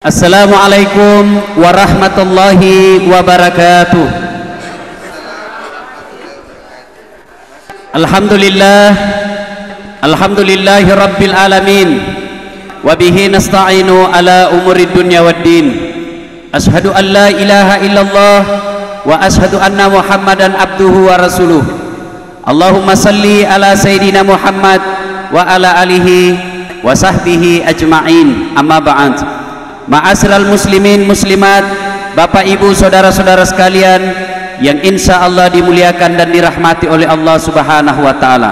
Assalamualaikum warahmatullahi wabarakatuh. Alhamdulillahi rabbil alamin. Wabihi nasta'inu ala umurid dunya waddin. Ashhadu an la ilaha illallah wa ashhadu anna muhammadan abduhu wa rasuluh. Allahumma salli ala sayyidina Muhammad wa ala alihi wa sahbihi ajma'in. Amma ba'd. Ma'asyiral muslimin muslimat, Bapak Ibu saudara-saudara sekalian yang insya Allah dimuliakan dan dirahmati oleh Allah Subhanahu wa taala.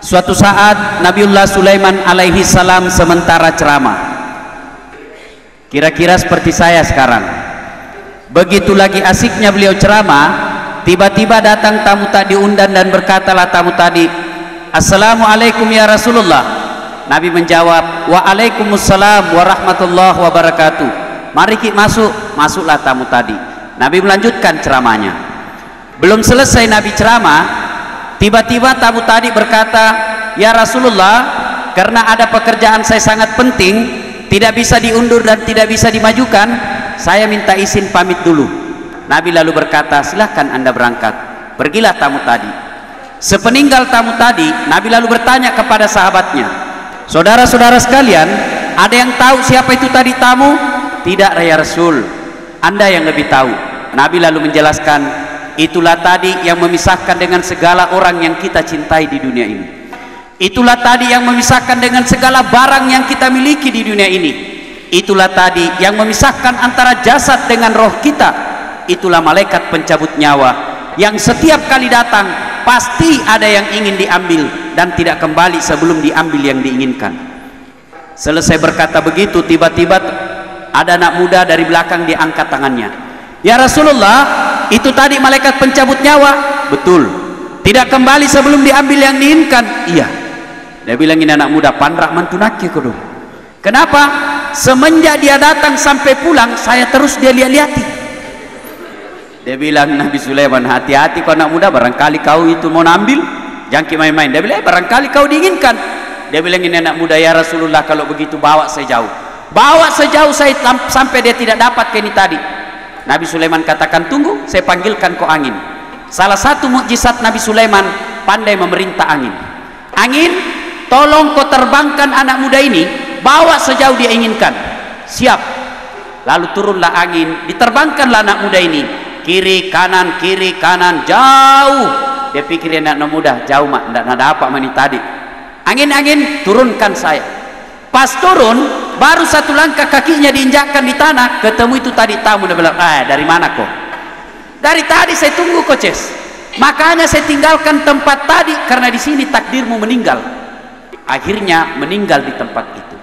Suatu saat Nabiullah Sulaiman alaihi salam sementara ceramah. Kira-kira seperti saya sekarang. Begitu lagi asiknya beliau ceramah, tiba-tiba datang tamu tak diundang dan berkatalah tamu tadi, "Assalamualaikum ya Rasulullah." Nabi menjawab, "Waalaikumsalam warahmatullahi wabarakatuh." Mari kita masuk. Masuklah tamu tadi. Nabi melanjutkan ceramahnya. Belum selesai Nabi ceramah, tiba-tiba tamu tadi berkata, "Ya Rasulullah, karena ada pekerjaan saya sangat penting, tidak bisa diundur dan tidak bisa dimajukan, saya minta izin pamit dulu." Nabi lalu berkata, "Silahkan Anda berangkat." Pergilah tamu tadi. Sepeninggal tamu tadi, Nabi lalu bertanya kepada sahabatnya, "Saudara-saudara sekalian, ada yang tahu siapa itu tadi tamu?" "Tidak ya Rasul, Anda yang lebih tahu." Nabi lalu menjelaskan, "Itulah tadi yang memisahkan dengan segala orang yang kita cintai di dunia ini. Itulah tadi yang memisahkan dengan segala barang yang kita miliki di dunia ini. Itulah tadi yang memisahkan antara jasad dengan roh kita. Itulah malaikat pencabut nyawa yang setiap kali datang pasti ada yang ingin diambil dan tidak kembali sebelum diambil yang diinginkan." Selesai berkata begitu, tiba-tiba ada anak muda dari belakang diangkat tangannya. "Ya Rasulullah, itu tadi malaikat pencabut nyawa." "Betul." "Tidak kembali sebelum diambil yang diinginkan?" "Iya." Dia bilang, "Ini anak muda pandrak mantunaki kudu." "Kenapa?" "Semenjak dia datang sampai pulang, saya terus dia lihat-lihati." Dia bilang, Nabi Sulaiman, "Hati-hati kau anak muda, barangkali kau itu mau ambil, jangan main-main." Dia bilang, "Barangkali kau diinginkan." Dia bilang, "Ini anak muda, ya Rasulullah, kalau begitu bawa saya jauh. Bawa sejauh saya sampai dia tidak dapat ke ini tadi." Nabi Sulaiman katakan, "Tunggu, saya panggilkan kau angin." Salah satu mukjizat Nabi Sulaiman, pandai memerintah angin. "Angin, tolong kau terbangkan anak muda ini, bawa sejauh dia inginkan." "Siap." Lalu turunlah angin, diterbangkanlah anak muda ini, kiri kanan jauh. Dia pikir anak muda jauh mak, tidak ada apa mani tadi. "Angin, turunkan saya." Pas turun, baru satu langkah kakinya diinjakkan di tanah, ketemu itu tadi tamu. Dia bilang, "Dari mana kok?" "Dari tadi saya tunggu coces, makanya saya tinggalkan tempat tadi karena di sini takdirmu meninggal." Akhirnya meninggal di tempat itu.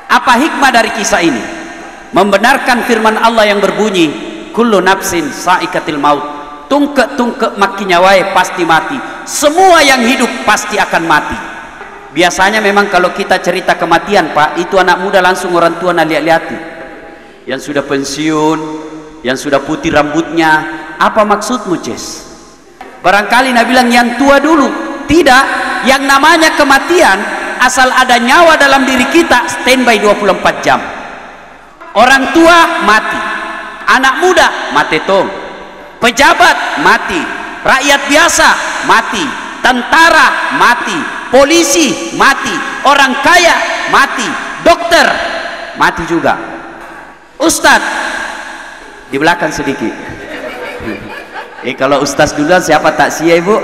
Apa hikmah dari kisah ini? Membenarkan firman Allah yang berbunyi, "Kullu nafsin saikatil maut." Tungke-tungke makinya wae pasti mati. Semua yang hidup pasti akan mati. Biasanya memang kalau kita cerita kematian, Pak, itu anak muda langsung orang tua lihat-lihati. Yang sudah pensiun, yang sudah putih rambutnya. Apa maksudmu, Ces? Barangkali Nabi bilang yang tua dulu. Tidak, yang namanya kematian, asal ada nyawa dalam diri kita, standby 24 jam. Orang tua mati, anak muda mati tong, pejabat mati, rakyat biasa mati, tentara mati, polisi mati, orang kaya mati, dokter mati juga. Ustadz di belakang sedikit. Kalau ustadz duluan siapa tak sia ibu?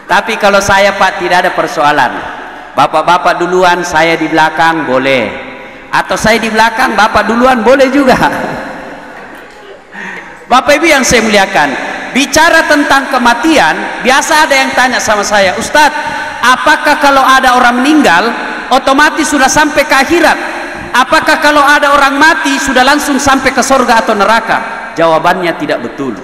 Tapi kalau saya Pak tidak ada persoalan. Bapak-bapak duluan, saya di belakang boleh. Atau saya di belakang, bapak duluan boleh juga. Bapak Ibu yang saya muliakan, bicara tentang kematian, biasa ada yang tanya sama saya, "Ustadz, apakah kalau ada orang meninggal otomatis sudah sampai ke akhirat? Apakah kalau ada orang mati sudah langsung sampai ke surga atau neraka?" Jawabannya tidak betul.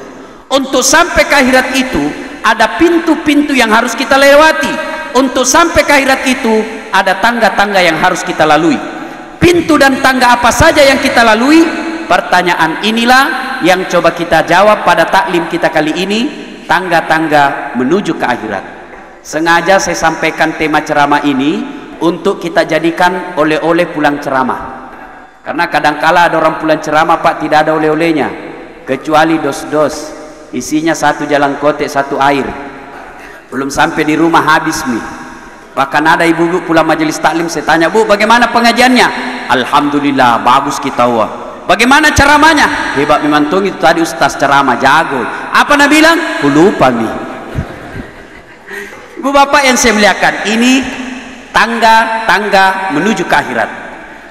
Untuk sampai ke akhirat itu ada pintu-pintu yang harus kita lewati. Untuk sampai ke akhirat itu ada tangga-tangga yang harus kita lalui. Pintu dan tangga apa saja yang kita lalui? Pertanyaan inilah yang coba kita jawab pada taklim kita kali ini, tangga-tangga menuju ke akhirat. Sengaja saya sampaikan tema ceramah ini untuk kita jadikan oleh-oleh pulang ceramah. Karena kadangkala ada orang pulang ceramah Pak, tidak ada oleh-olehnya kecuali dos-dos, isinya 1 jalang kotek 1 air, belum sampai di rumah habis mie. Bahkan ada ibu-ibu pulang majelis taklim, saya tanya, Bu, bagaimana pengajiannya? Alhamdulillah bagus kita wah. Bagaimana ceramahnya? Hebat memang tuh, itu tadi ustaz ceramah jago. Apa Nabi bilang? Ku lupa nih. Ibu bapak yang saya muliakan, ini tangga-tangga menuju ke akhirat.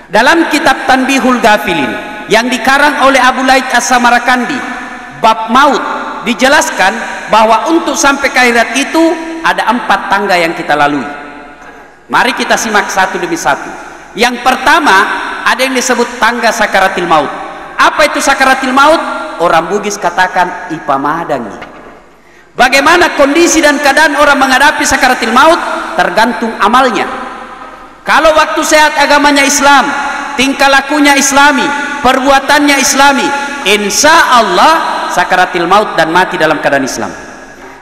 Dalam kitab Tanbihul Ghafilin yang dikarang oleh Abu Laith As-Samarkandi, bab maut, dijelaskan bahwa untuk sampai ke akhirat itu ada 4 tangga yang kita lalui. Mari kita simak satu demi satu. Yang pertama, ada yang disebut tangga sakaratil maut. Apa itu sakaratil maut? Orang Bugis katakan ipamadangi. Bagaimana kondisi dan keadaan orang menghadapi sakaratil maut tergantung amalnya. Kalau waktu sehat agamanya Islam, tingkah lakunya Islami, perbuatannya Islami, insya Allah sakaratil maut dan mati dalam keadaan Islam.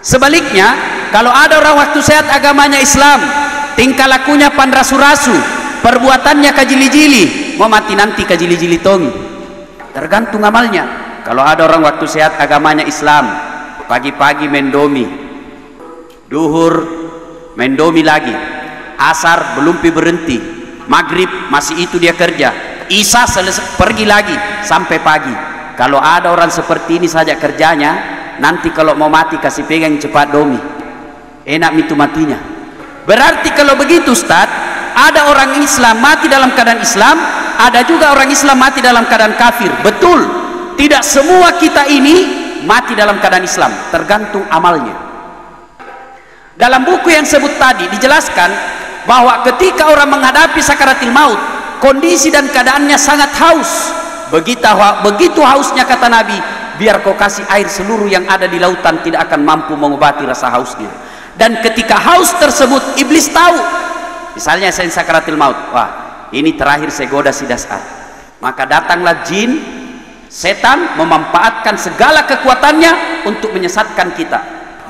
Sebaliknya, kalau ada orang waktu sehat agamanya Islam, tingkah lakunya panrasu-rasu, perbuatannya kajili-jili, mau mati nanti kajili-jili tongi. Tergantung amalnya. Kalau ada orang waktu sehat agamanya Islam, pagi-pagi mendomi, duhur mendomi lagi, asar belum berhenti, maghrib masih itu dia kerja, isya selesai pergi lagi sampai pagi. Kalau ada orang seperti ini saja kerjanya, nanti kalau mau mati kasih pegang cepat domi, enak itu matinya. Berarti kalau begitu Ustaz, ada orang Islam mati dalam keadaan Islam, ada juga orang Islam mati dalam keadaan kafir. Betul, tidak semua kita ini mati dalam keadaan Islam, tergantung amalnya. Dalam buku yang sebut tadi dijelaskan bahwa ketika orang menghadapi sakaratil maut, kondisi dan keadaannya sangat haus. Begitu hausnya, kata Nabi, biar kau kasih air seluruh yang ada di lautan tidak akan mampu mengobati rasa hausnya. Dan ketika haus tersebut, iblis tahu, misalnya saya sakaratil maut, wah ini terakhir saya goda si Das'at, maka datanglah jin, setan memanfaatkan segala kekuatannya untuk menyesatkan kita.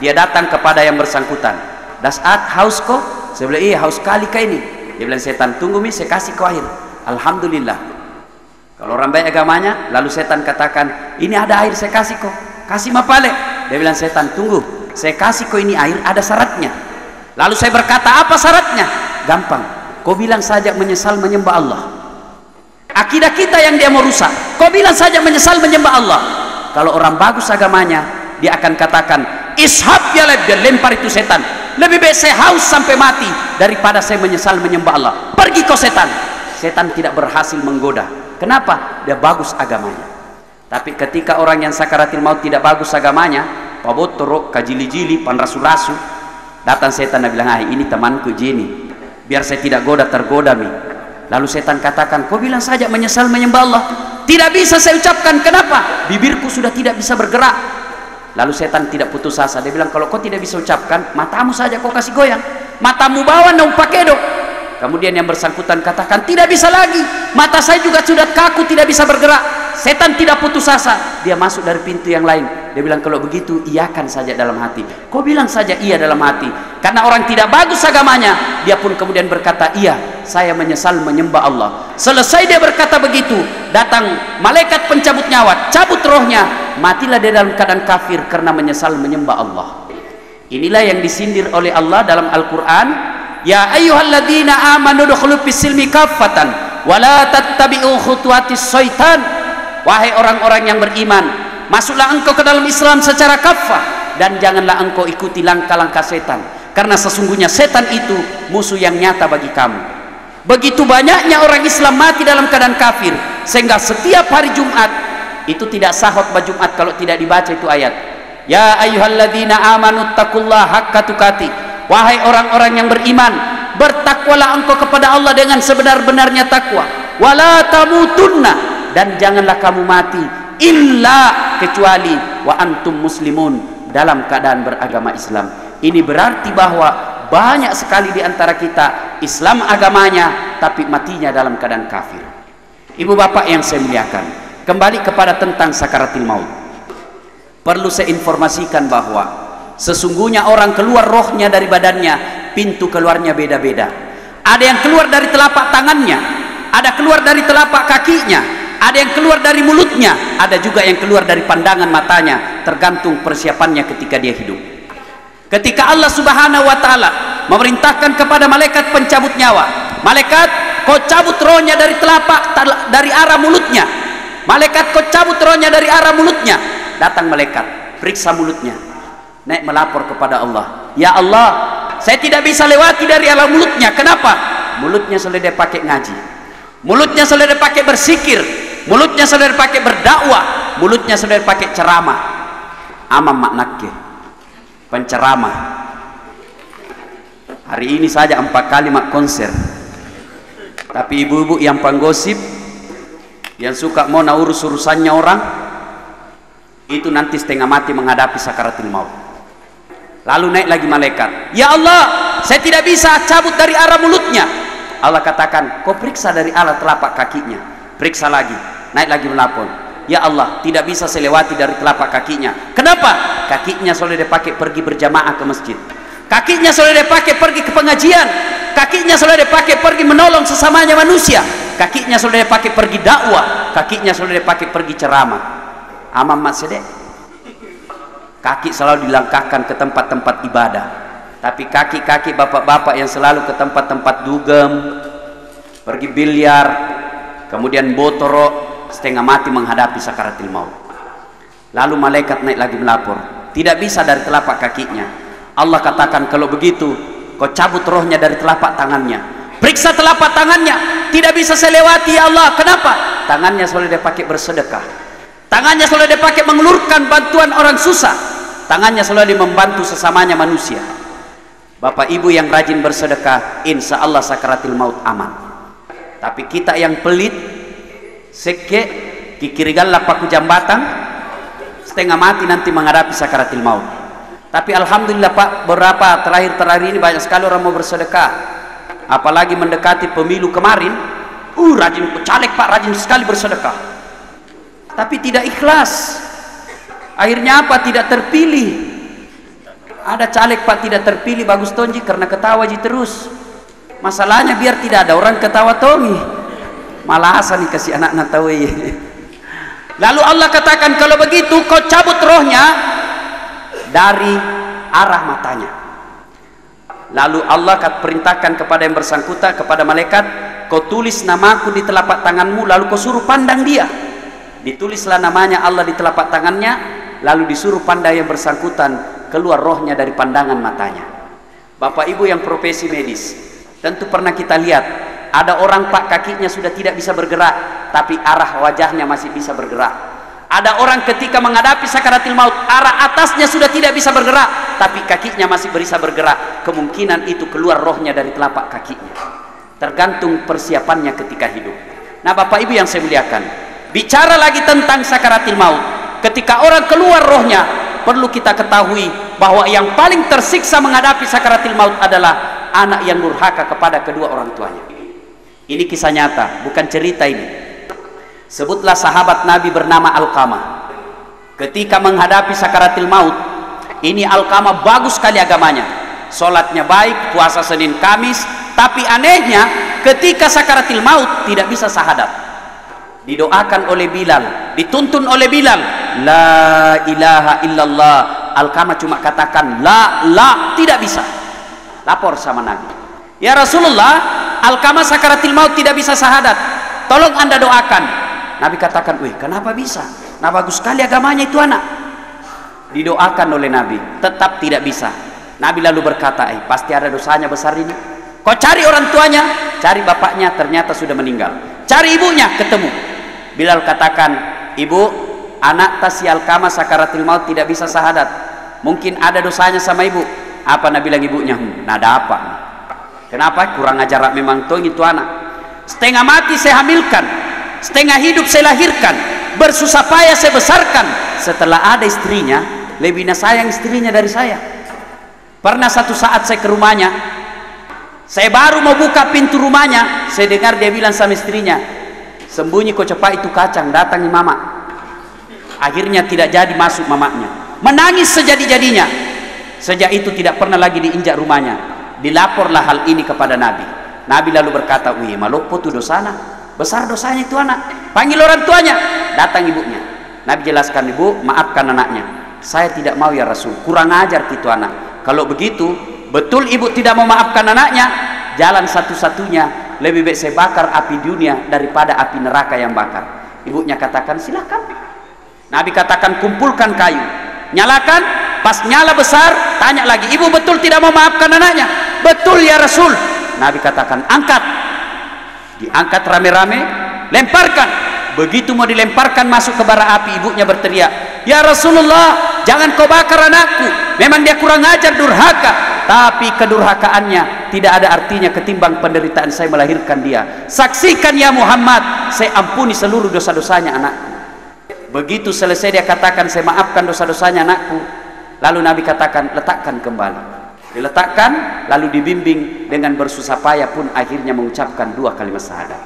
Dia datang kepada yang bersangkutan, Das'at haus kok? Saya bilang iya haus kali kah ini. Dia bilang setan, tunggu mi saya kasih kau air. Alhamdulillah. Kalau orang baik agamanya, lalu setan katakan, ini ada air saya kasih kok, kasih mapale. Dia bilang setan, tunggu, saya kasih kau ini air ada syaratnya. Lalu saya berkata, apa syaratnya? Gampang, kau bilang saja menyesal menyembah Allah. Akidah kita yang dia mau rusak, kau bilang saja menyesal menyembah Allah. Kalau orang bagus agamanya, dia akan katakan, ishab ya leb, dia lempar itu setan. Lebih baik saya haus sampai mati daripada saya menyesal menyembah Allah. Pergi kau setan. Setan tidak berhasil menggoda. Kenapa? Dia bagus agamanya. Tapi ketika orang yang sakaratil maut tidak bagus agamanya, pabotoro, kajili-jili, panrasu-rasu, datang setan dan bilang, ini temanku jini, biar saya tidak tergoda mi. Lalu setan katakan, kau bilang saja menyesal menyembah Allah. Tidak bisa saya ucapkan. Kenapa? Bibirku sudah tidak bisa bergerak. Lalu setan tidak putus asa. Dia bilang, kalau kau tidak bisa ucapkan, matamu saja kau kasih goyang. Matamu bawa nau pakai dok. Kemudian yang bersangkutan katakan, tidak bisa lagi. Mata saya juga sudah kaku, tidak bisa bergerak. Setan tidak putus asa. Dia masuk dari pintu yang lain. Dia bilang, kalau begitu, iyakan saja dalam hati. Kau bilang saja iya dalam hati. Karena orang tidak bagus agamanya, dia pun kemudian berkata, iya, saya menyesal menyembah Allah. Selesai dia berkata begitu, datang malaikat pencabut nyawa, cabut rohnya. Matilah dia dalam keadaan kafir karena menyesal menyembah Allah. Inilah yang disindir oleh Allah dalam Al-Quran. Ya ayyuhalladzina amanu dukhulu fis-silmi kaffatan wa la tattabi'u khutuwatis syaitan. Wahai orang-orang yang beriman, masuklah engkau ke dalam Islam secara kaffah dan janganlah engkau ikuti langkah-langkah setan, karena sesungguhnya setan itu musuh yang nyata bagi kamu. Begitu banyaknya orang Islam mati dalam keadaan kafir, sehingga setiap hari Jumat itu tidak sah khutbah Jumat kalau tidak dibaca itu ayat. Ya ayyuhalladzina amanu taqullaha haqqa tuqatih. Wahai orang-orang yang beriman, bertakwalah engkau kepada Allah dengan sebenar-benarnya takwa. Wala tamutunna, dan janganlah kamu mati illa kecuali wa antum muslimun, dalam keadaan beragama Islam. Ini berarti bahwa banyak sekali di antara kita Islam agamanya tapi matinya dalam keadaan kafir. Ibu bapak yang saya muliakan, kembali kepada tentang sakaratil maut. Perlu saya informasikan bahwa sesungguhnya orang keluar rohnya dari badannya, pintu keluarnya beda-beda. ada yang keluar dari telapak tangannya, ada keluar dari telapak kakinya, ada yang keluar dari mulutnya, ada juga yang keluar dari pandangan matanya, tergantung persiapannya ketika dia hidup. Ketika Allah Subhanahu wa ta'ala memerintahkan kepada malaikat pencabut nyawa, malaikat, kau cabut rohnya dari dari arah mulutnya. Malaikat, kau cabut rohnya dari arah mulutnya. Datang malaikat, periksa mulutnya, naik melapor kepada Allah, ya Allah, saya tidak bisa lewati dari arah mulutnya. Kenapa? Mulutnya sudah dia pakai ngaji, mulutnya sudah dia pakai bersikir, mulutnya sudah dia pakai berdakwah, mulutnya sudah dia pakai ceramah. Amam maknake penceramah. Hari ini saja 4 kali mak konser. Tapi ibu-ibu yang penggosip, yang suka mau urus-urusannya orang, itu nanti setengah mati menghadapi sakaratul maut. Lalu naik lagi malaikat, ya Allah, saya tidak bisa cabut dari arah mulutnya. Allah katakan, kau periksa dari arah telapak kakinya. Periksa lagi, naik lagi melapor, ya Allah, tidak bisa saya lewati dari telapak kakinya. Kenapa? Kakinya sudah dipakai pergi berjamaah ke masjid, kakinya sudah dipakai pergi ke pengajian, kakinya sudah dipakai pergi menolong sesamanya manusia, kakinya sudah dipakai pergi dakwah, kakinya sudah dipakai pergi ceramah. Amam maksudnya kaki selalu dilangkahkan ke tempat-tempat ibadah, tapi kaki-kaki bapak-bapak yang selalu ke tempat-tempat dugem, pergi biliar, kemudian botorok, setengah mati menghadapi sakaratul maut. Lalu malaikat naik lagi melapor, tidak bisa dari telapak kakinya. Allah katakan, kalau begitu kau cabut rohnya dari telapak tangannya. Periksa telapak tangannya, tidak bisa saya lewati ya Allah. Kenapa? Tangannya sudah dipakai bersedekah, tangannya sudah dipakai mengulurkan bantuan orang susah, tangannya selalu membantu sesamanya manusia. Bapak ibu yang rajin bersedekah, insya Allah sakaratul maut aman. Tapi kita yang pelit, seke, kikirigal paku jambatan, setengah mati nanti menghadapi sakaratul maut. Tapi alhamdulillah Pak, beberapa terakhir ini banyak sekali orang mau bersedekah. Apalagi mendekati pemilu kemarin, rajin caleg Pak, rajin sekali bersedekah. Tapi tidak ikhlas. Akhirnya apa? Tidak terpilih. Ada caleg Pak tidak terpilih, bagus tonji karena ketawa ji terus. Masalahnya biar tidak ada orang ketawa tongi, malah asal nih kasih anak-anak tahu. Lalu Allah katakan, kalau begitu kau cabut rohnya dari arah matanya. Lalu Allah perintahkan kepada yang bersangkutan, kepada malaikat, kau tulis namaku di telapak tanganmu, lalu kau suruh pandang dia. Ditulislah namanya Allah di telapak tangannya, lalu disuruh pandang yang bersangkutan, keluar rohnya dari pandangan matanya. Bapak ibu yang profesi medis, tentu pernah kita lihat ada orang Pak kakinya sudah tidak bisa bergerak, tapi arah wajahnya masih bisa bergerak. Ada orang ketika menghadapi sakaratul maut, arah atasnya sudah tidak bisa bergerak, tapi kakinya masih bisa bergerak. Kemungkinan itu keluar rohnya dari telapak kakinya, tergantung persiapannya ketika hidup. Nah Bapak ibu yang saya muliakan, bicara lagi tentang sakaratul maut, ketika orang keluar rohnya, perlu kita ketahui bahwa yang paling tersiksa menghadapi sakaratul maut adalah anak yang durhaka kepada kedua orang tuanya. Ini kisah nyata, bukan cerita ini. Sebutlah sahabat Nabi bernama Alqamah. Ketika menghadapi sakaratul maut, ini Alqamah bagus sekali agamanya, sholatnya baik, puasa Senin Kamis, tapi anehnya ketika sakaratul maut tidak bisa syahadat. Didoakan oleh Bilal, dituntun oleh Bilal, la ilaha illallah. Alqamah cuma katakan la, tidak bisa. Lapor sama Nabi, ya Rasulullah, Alqamah sakaratul maut tidak bisa syahadat, tolong anda doakan. Nabi katakan, wih kenapa bisa? Nah bagus sekali agamanya itu anak. Didoakan oleh Nabi, tetap tidak bisa. Nabi lalu berkata, pasti ada dosanya besar ini. Kau cari orang tuanya, cari bapaknya, ternyata sudah meninggal. Cari ibunya, ketemu. Bilal katakan, ibu, anak tas si Alqamah sakaratul maut tidak bisa syahadat, mungkin ada dosanya sama ibu. Apa Nabi bilang ibunya? Nah ada apa? Kenapa? Kurang ajar memang tuh itu anak. Setengah mati saya hamilkan, setengah hidup saya lahirkan, bersusah payah saya besarkan. Setelah ada istrinya, lebih sayang istrinya dari saya. Pernah satu saat saya ke rumahnya, saya baru mau buka pintu rumahnya, saya dengar dia bilang sama istrinya, sembunyi kau cepat itu kacang, datangi mama. Akhirnya tidak jadi masuk mamanya, menangis sejadi-jadinya. Sejak itu tidak pernah lagi diinjak rumahnya. Dilaporlah hal ini kepada Nabi. Nabi lalu berkata, wih malopo tu dosana, besar dosanya itu anak. Panggil orang tuanya. Datang ibunya. Nabi jelaskan, ibu maafkan anaknya. Saya tidak mau ya Rasul, kurang ajar gitu anak. Kalau begitu betul ibu tidak mau maafkan anaknya, jalan satu-satunya lebih baik saya bakar api dunia daripada api neraka yang bakar. Ibunya katakan silakan. Nabi katakan kumpulkan kayu, nyalakan. Pas nyala besar, tanya lagi, ibu betul tidak mau maafkan anaknya? Betul ya Rasul. Nabi katakan angkat. Diangkat rame-rame, lemparkan. Begitu mau dilemparkan masuk ke bara api, ibunya berteriak, ya Rasulullah, jangan kau bakar anakku, memang dia kurang ajar, durhaka, tapi kedurhakaannya tidak ada artinya ketimbang penderitaan saya melahirkan dia. Saksikan ya Muhammad, saya ampuni seluruh dosa-dosanya anakku. Begitu selesai dia katakan, saya maafkan dosa-dosanya anakku. Lalu Nabi katakan, letakkan kembali. Diletakkan, lalu dibimbing dengan bersusah payah pun akhirnya mengucapkan 2 kalimat syahadat.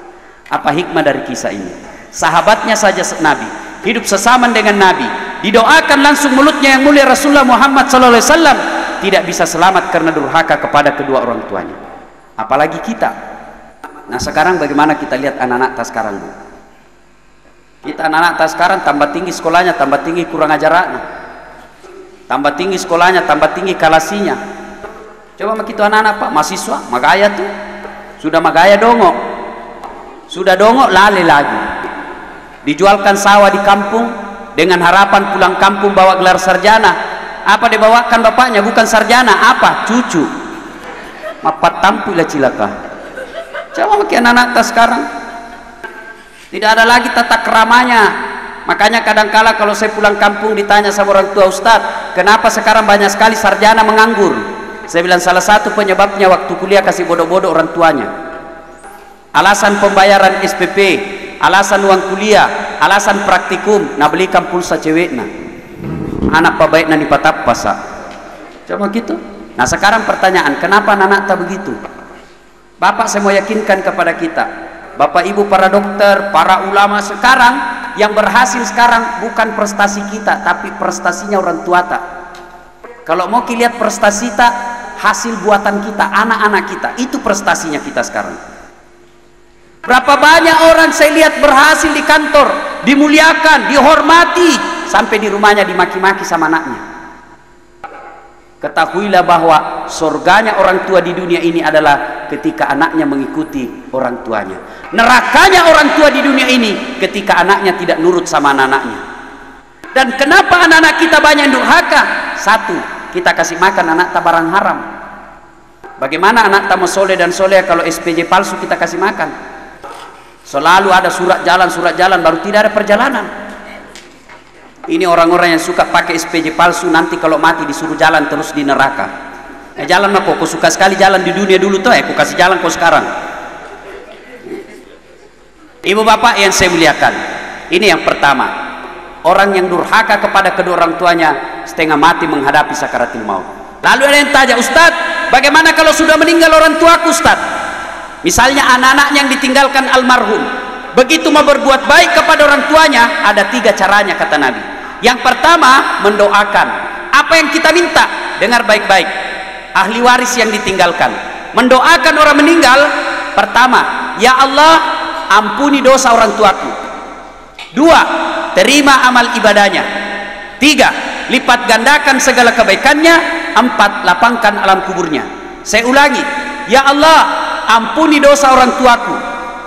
Apa hikmah dari kisah ini? Sahabatnya saja Nabi, hidup sesaman dengan Nabi, didoakan langsung mulutnya yang mulia Rasulullah Muhammad SAW, tidak bisa selamat karena durhaka kepada kedua orang tuanya. Apalagi kita. Nah sekarang bagaimana kita lihat anak-anak tas sekarang, Bu? Kita anak-anak tas sekarang tambah tinggi sekolahnya, tambah tinggi kurang ajarannya. Tambah tinggi sekolahnya, tambah tinggi kalasinya. Coba begitu anak-anak Pak, mahasiswa, magaya tuh. Sudah magaya dongok. Sudah dongok, lali lagi. Dijualkan sawah di kampung dengan harapan pulang kampung bawa gelar sarjana. Apa dibawakan bapaknya? Bukan sarjana, apa? Cucu. Mapat tampilah cilaka. Coba bagi anak-anak sekarang. Tidak ada lagi tata keramanya. Makanya kadangkala kalau saya pulang kampung ditanya sama orang tua, Ustadz, kenapa sekarang banyak sekali sarjana menganggur? Saya bilang salah satu penyebabnya waktu kuliah kasih bodoh-bodoh orang tuanya. Alasan pembayaran SPP, alasan uang kuliah, alasan praktikum, nah belikan pulsa cewek nah. Anak pabaik nani patap pasak. Coba gitu. Nah sekarang pertanyaan, kenapa anak tak begitu? Bapak saya mau yakinkan kepada kita, Bapak Ibu para dokter, para ulama sekarang, yang berhasil sekarang bukan prestasi kita, tapi prestasinya orang tua tak. Kalau mau lihat prestasi tak, hasil buatan kita, anak-anak kita, itu prestasinya kita sekarang. Berapa banyak orang saya lihat berhasil di kantor, dimuliakan, dihormati, sampai di rumahnya dimaki-maki sama anaknya. Ketahuilah bahwa surganya orang tua di dunia ini adalah ketika anaknya mengikuti orang tuanya. Nerakanya orang tua di dunia ini ketika anaknya tidak nurut sama anak-anaknya. Dan kenapa anak-anak kita banyak durhaka? Satu, kita kasih makan anak tak barang haram. Bagaimana anak tak mau soleh dan soleh kalau SPJ palsu kita kasih makan? Selalu ada surat jalan baru tidak ada perjalanan. Ini orang-orang yang suka pakai SPJ palsu, nanti kalau mati disuruh jalan terus di neraka. Jalan mah kok suka sekali jalan di dunia dulu tuh, aku kasih jalan kok sekarang. Ibu bapak yang saya muliakan, ini yang pertama, orang yang durhaka kepada kedua orang tuanya setengah mati menghadapi sakaratul maut. Lalu ada yang tanya, Ustadz, bagaimana kalau sudah meninggal orang tuaku, Ustadz? Misalnya anak-anak yang ditinggalkan almarhum, begitu mau berbuat baik kepada orang tuanya, ada 3 caranya kata Nabi. Yang pertama, mendoakan. Apa yang kita minta? Dengar baik-baik. Ahli waris yang ditinggalkan mendoakan orang meninggal. Pertama, ya Allah, ampuni dosa orang tuaku. 2, terima amal ibadahnya. 3, lipat gandakan segala kebaikannya. 4, lapangkan alam kuburnya. Saya ulangi, ya Allah, ampuni dosa orang tuaku,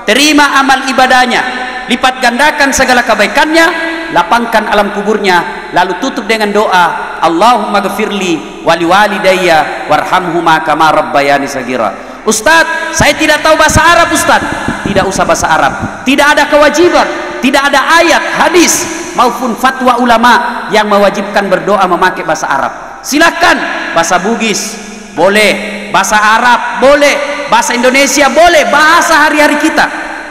terima amal ibadahnya, lipat gandakan segala kebaikannya, lapangkan alam kuburnya, lalu tutup dengan doa, Allahumma ghafirli wali walidayya warhamhuma kama rabbayani sagira. Ustadz, saya tidak tahu bahasa Arab, Ustadz. Tidak usah bahasa Arab, tidak ada kewajiban, tidak ada ayat, hadis maupun fatwa ulama yang mewajibkan berdoa memakai bahasa Arab. Silahkan bahasa Bugis boleh, bahasa Arab boleh, bahasa Indonesia boleh, bahasa hari-hari kita.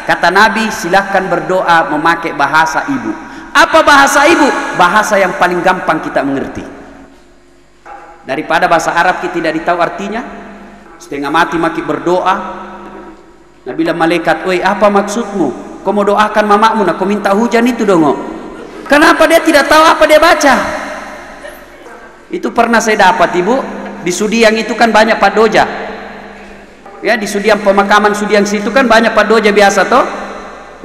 Kata Nabi, silahkan berdoa memakai bahasa ibu. Apa bahasa ibu? Bahasa yang paling gampang kita mengerti. Daripada bahasa Arab kita tidak tahu artinya, setengah mati maki berdoa. Nabi bilang malaikat, "Oi, apa maksudmu? Kau mau doakan mamamu, nak kau minta hujan itu dong." Kenapa dia tidak tahu apa dia baca? Itu pernah saya dapat, Ibu. Di Sudiang itu kan banyak Pak Doja. Ya, di sudiang pemakaman sudiang situ kan banyak Pak Doja biasa toh,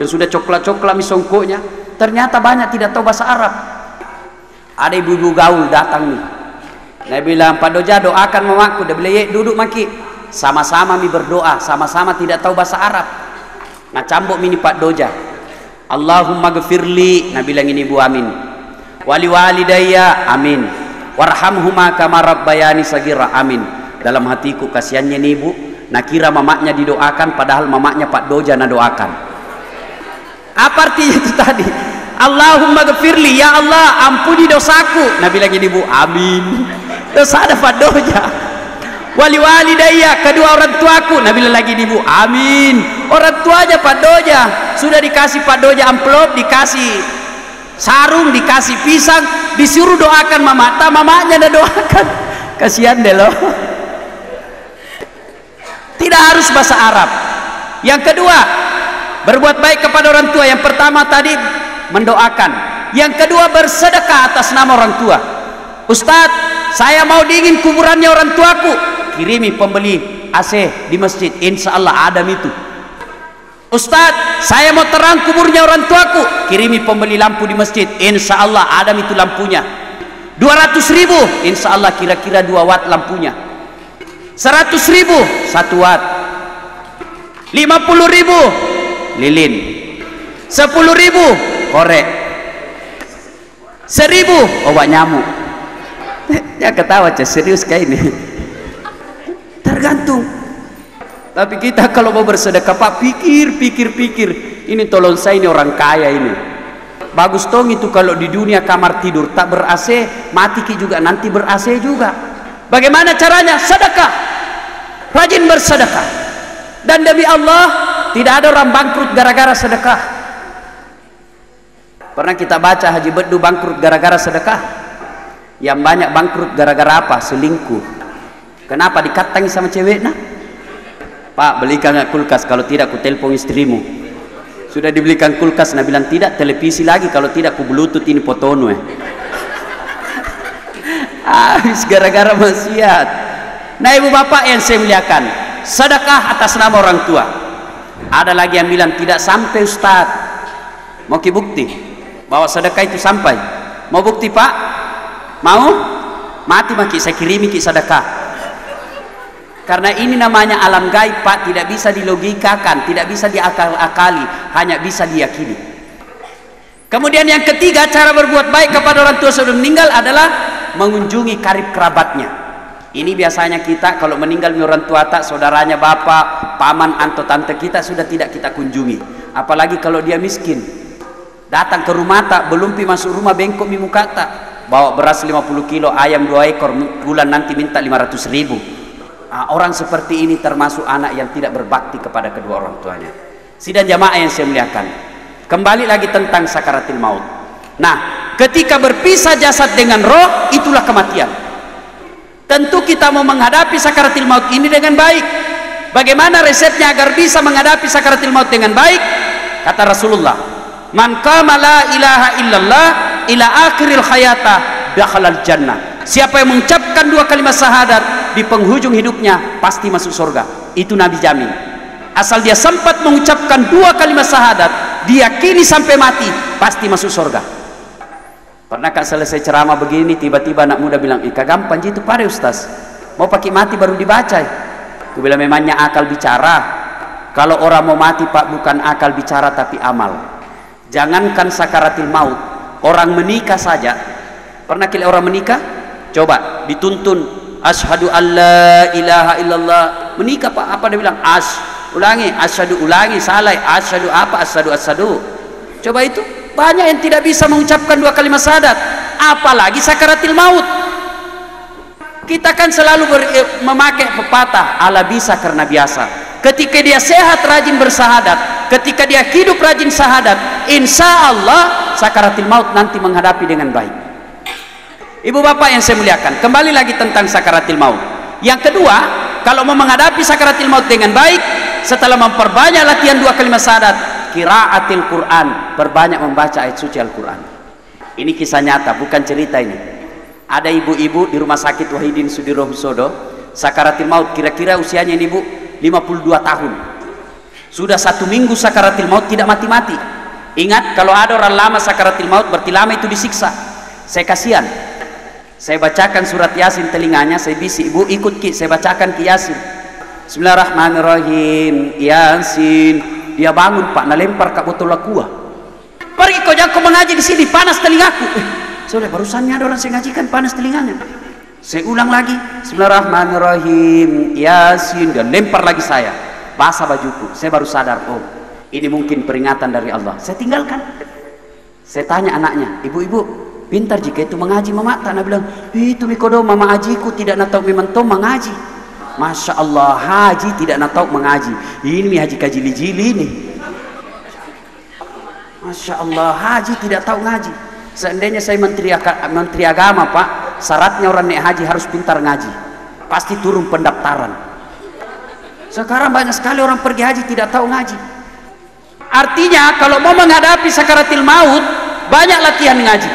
yang sudah coklat-coklat misongkonya. Ternyata banyak tidak tahu bahasa Arab. Ada ibu-ibu gaul datang nih. Dia bilang, Pak Doja doakan mamaku. Dia bilang, "Ye, duduk maki." Sama-sama mi berdoa, sama-sama tidak tahu bahasa Arab. Nah, cambuk mini Pak Doja. Allahumma gfirli, nah bilang ini ibu amin. Wali walidayya, amin. Warhamhuma kama rabbayani sagira, amin. Dalam hatiku kasihannya nih ibu. Nah kira mamaknya didoakan, padahal mamaknya Pak Doja nah doakan. Apa artinya itu tadi? Allahumma gfirli, ya Allah ampuni dosaku. Nah bilang ini ibu, amin. Dosa ada Pak Doja. Wali walidayya, kedua orang tuaku. Nah bilang lagi ini ibu, amin. Orang tuanya Pak Doja. Sudah dikasih Pak Doja amplop, dikasih sarung, dikasih pisang, disuruh doakan mamata, mamanya dah doakan. Kasihan deh loh. Tidak harus bahasa Arab. Yang kedua, berbuat baik kepada orang tua. Yang pertama tadi mendoakan. Yang kedua bersedekah atas nama orang tua. Ustadz, saya mau dingin kuburannya orang tuaku. Kirimi pembeli AC di masjid, insya Allah Adam itu. Ustadz, saya mau terang kuburnya orang tuaku. Kirimi pembeli lampu di masjid, insya Allah Adam itu lampunya. 200.000, insya Allah kira-kira 2 watt lampunya. 100.000 1 watt. 50.000 lilin. 10.000 korek. 1.000 obat nyamuk. Ya ketawa aja, serius kayak ini. Tergantung. Tapi kita kalau mau bersedekah Pak, pikir. Ini tolong saya, ini orang kaya ini. Bagus tong itu kalau di dunia kamar tidur tak ber-AC, mati ki juga nanti ber-AC juga. Bagaimana caranya? Sedekah. Rajin bersedekah. Dan demi Allah, tidak ada orang bangkrut gara-gara sedekah. Pernah kita baca Haji Bedu bangkrut gara-gara sedekah? Yang banyak bangkrut gara-gara apa? Selingkuh. Kenapa? Dikatangi sama cewek nah? Pak, belikan kulkas, kalau tidak ku telepon istrimu. Sudah dibelikan kulkas, nah bilang tidak, televisi lagi, kalau tidak ku bluetooth ini potono habis gara-gara maksiat. Nah ibu bapak yang saya muliakan, sedekah atas nama orang tua. Ada lagi yang bilang tidak sampai Ustaz. Mau ki bukti bahwa sedekah itu sampai? Mau bukti Pak? Mau? Mati maki saya kirimi ki sedekah. Karena ini namanya alam gaib Pak, tidak bisa dilogikakan, tidak bisa diakal-akali, hanya bisa diyakini. Kemudian yang ketiga, cara berbuat baik kepada orang tua sudah meninggal adalah mengunjungi karib kerabatnya. Ini biasanya kita kalau meninggal orang tua tak, saudaranya bapak, paman, anto, tante kita sudah tidak kita kunjungi. Apalagi kalau dia miskin. Datang ke rumah tak, belum pi masuk rumah bengkok mi muka tak. Bawa beras 50 kilo, ayam 2 ekor, bulan nanti minta 500.000. Nah, orang seperti ini termasuk anak yang tidak berbakti kepada kedua orang tuanya. Sidang jamaah yang saya muliakan, kembali lagi tentang sakaratil maut. Nah, ketika berpisah jasad dengan roh, itulah kematian. Tentu kita mau menghadapi sakaratil maut ini dengan baik. Bagaimana resepnya agar bisa menghadapi sakaratil maut dengan baik? Kata Rasulullah, man qama la ilaha illallah ila akhiril hayata dakhalal jannah. Siapa yang mengucapkan 2 kalimat syahadat di penghujung hidupnya pasti masuk surga. Itu Nabi jamin. Asal dia sempat mengucapkan 2 kalimat syahadat, diyakini sampai mati pasti masuk surga. Pernahkah selesai ceramah begini tiba-tiba anak muda bilang, "Ika gampang gitu pare Ustaz. Mau pakai mati baru dibaca." Aku bilang memangnya akal bicara. Kalau orang mau mati Pak bukan akal bicara tapi amal. Jangankan sakaratil maut, orang menikah saja. Pernah kira orang menikah? Coba dituntun asyhadu alla ilaha illallah, menikah Pak, apa dia bilang? Ulangi, asyhadu, ulangi, salah, asyhadu apa? Asyhadu. Coba itu banyak yang tidak bisa mengucapkan 2 kalimat syahadat, apalagi sakaratil maut. Kita kan selalu memakai pepatah ala bisa karena biasa. Ketika dia sehat rajin bersahadat, ketika dia hidup rajin syahadat, insya Allah sakaratil maut nanti menghadapi dengan baik. Ibu bapak yang saya muliakan, kembali lagi tentang sakaratil maut. Yang kedua, kalau mau menghadapi sakaratil maut dengan baik, setelah memperbanyak latihan 2 kalimat syahadat, qiraatil Quran, perbanyak membaca ayat suci Al-Quran. Ini kisah nyata, bukan cerita ini. Ada ibu-ibu di rumah sakit Wahidin Sudirohusodo, sakaratil maut, kira-kira usianya ini ibu 52 tahun. Sudah 1 minggu sakaratil maut tidak mati-mati. Ingat, kalau ada orang lama sakaratil maut berarti lama itu disiksa. Saya kasihan. Saya bacakan surat Yasin telinganya, saya bisik, ibu ikut Ki, saya bacakan Ki Yasin. Bismillahirrahmanirrahim. Yasin. Dia bangun Pak, nalempar ke botol aqua. Pergi kau, jangan kau mengaji di sini, panas telingaku. Soalnya barusannya ada orang saya ngajikan, panas telinganya. Saya ulang lagi. Bismillahirrahmanirrahim. Yasin. Dan lempar lagi saya. Basah bajuku. Saya baru sadar, oh ini mungkin peringatan dari Allah. Saya tinggalkan. Saya tanya anaknya, ibu-ibu pintar jika itu mengaji mama. Tanah bilang, itu mikodo mama ajiku tidak natau memang tom mengaji. Masya Allah, haji tidak natau mengaji. Ini haji kajili-jili ini. Masya Allah, haji tidak tahu ngaji. Seandainya saya menteri agama Pak, syaratnya orang naik haji harus pintar ngaji, pasti turun pendaftaran. Sekarang banyak sekali orang pergi haji tidak tahu ngaji. Artinya kalau mau menghadapi sakaratil maut, banyak latihan ngaji.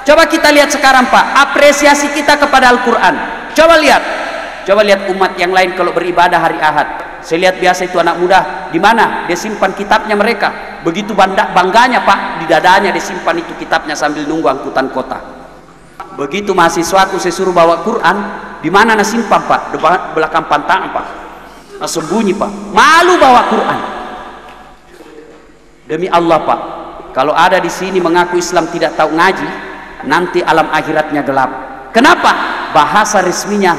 Coba kita lihat sekarang Pak, apresiasi kita kepada Al-Quran. Coba lihat umat yang lain kalau beribadah hari Ahad. Saya lihat biasa itu anak muda, di mana dia simpan kitabnya mereka. Begitu bangganya Pak, di dadanya dia simpan itu kitabnya sambil nunggu angkutan kota. Begitu mahasiswaku saya suruh bawa Quran, di mana nak simpan Pak? Di belakang pantangan Pak. Nah, sembunyi Pak, malu bawa Quran. Demi Allah Pak, kalau ada di sini mengaku Islam tidak tahu ngaji, nanti alam akhiratnya gelap. Kenapa? Bahasa resminya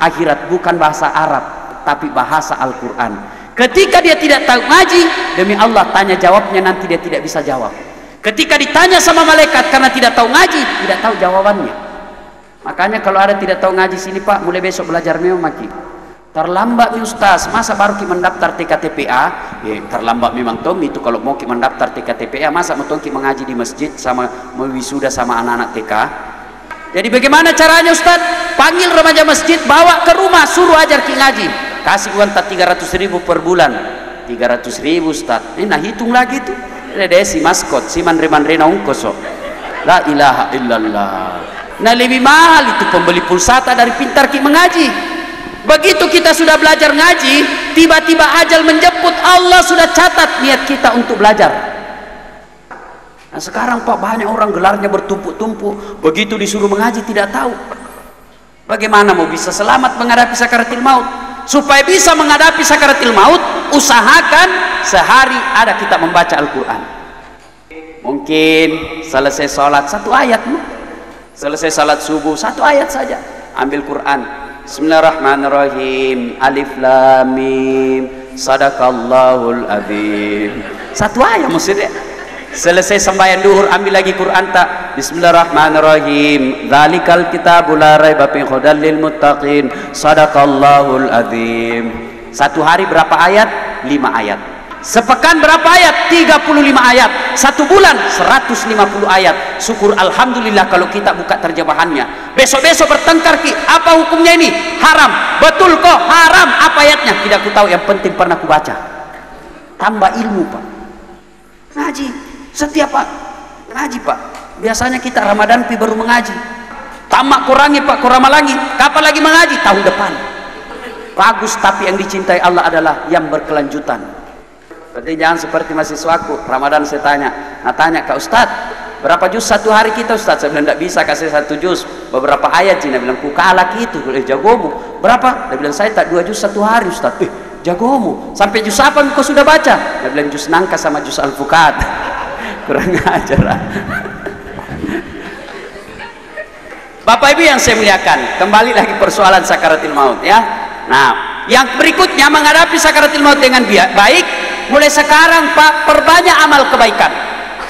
akhirat bukan bahasa Arab, tapi bahasa Al-Quran. Ketika dia tidak tahu ngaji, demi Allah tanya jawabnya nanti dia tidak bisa jawab. Ketika ditanya sama malaikat karena tidak tahu ngaji, tidak tahu jawabannya. Makanya kalau ada tidak tahu ngaji sini Pak, mulai besok belajar memang maki. Terlambat nih Ustaz, masa baru ki mendaftar TKTPA? Ya, terlambat memang Tom itu kalau mau ki mendaftar TKTPA, masa mau ki mengaji di masjid sama wisuda sama anak-anak TK. Jadi bagaimana caranya Ustaz? Panggil remaja masjid, bawa ke rumah, suruh ajar ki ngaji. Kasih uang 300.000 per bulan. 300.000 Ustaz. Nah hitung lagi tuh. Ada si maskot, si manre-manre naungkoso. La ilaha illallah. Nah lebih mahal itu pembeli pulsata dari pintar ki mengaji. Begitu kita sudah belajar ngaji, tiba-tiba ajal menjemput, Allah sudah catat niat kita untuk belajar. Nah sekarang Pak banyak orang gelarnya bertumpuk-tumpuk, begitu disuruh mengaji tidak tahu. Bagaimana mau bisa selamat menghadapi sakaratil maut? Supaya bisa menghadapi sakaratil maut, usahakan sehari ada kita membaca Al-Quran. Mungkin selesai sholat 1 ayat, selesai sholat subuh 1 ayat saja, ambil Quran. Bismillahirrahmanirrahim. Alif lam mim. Sadaqallahul azim. 1 ayat maksudnya. Selesai sembahyang duhur ambil lagi Quran tak. Bismillahirrahmanirrahim. Dzalikal kitabul la raiba fihi hudal lil muttaqin. Sadaqallahul azim. 1 hari berapa ayat? 5 ayat. Sepekan berapa ayat? 35 ayat. 1 bulan 150 ayat. Syukur alhamdulillah kalau kita buka terjemahannya. Besok-besok bertengkar ki, apa hukumnya ini? Haram. Betul kok haram. Apa ayatnya? Tidak ku tahu, yang penting pernah ku baca. Tambah ilmu Pak. Ngaji setiap Pak. Ngaji Pak. Biasanya kita Ramadan pi baru mengaji. Tamak kurangi Pak, kuramalangi. Kapan lagi mengaji? Tahun depan. Bagus, tapi yang dicintai Allah adalah yang berkelanjutan. Berarti jangan seperti mahasiswaku. Ramadan saya tanya, Kak Ustadz, berapa juz 1 hari kita Ustadz? Saya bilang tidak bisa kasih 1 juz, beberapa ayat. Cina bilang ku kalah gitu. Jagomu berapa? Dia bilang saya tak 2 juz 1 hari Ustadz. Jagomu sampai juz apa kau sudah baca? Dia bilang juz nangka sama juz al-fuqat. Kurang ajar. Bapak Ibu yang saya muliakan, kembali lagi persoalan sakaratil maut ya. Nah, yang berikutnya menghadapi sakaratil maut dengan baik. Mulai sekarang Pak, perbanyak amal kebaikan.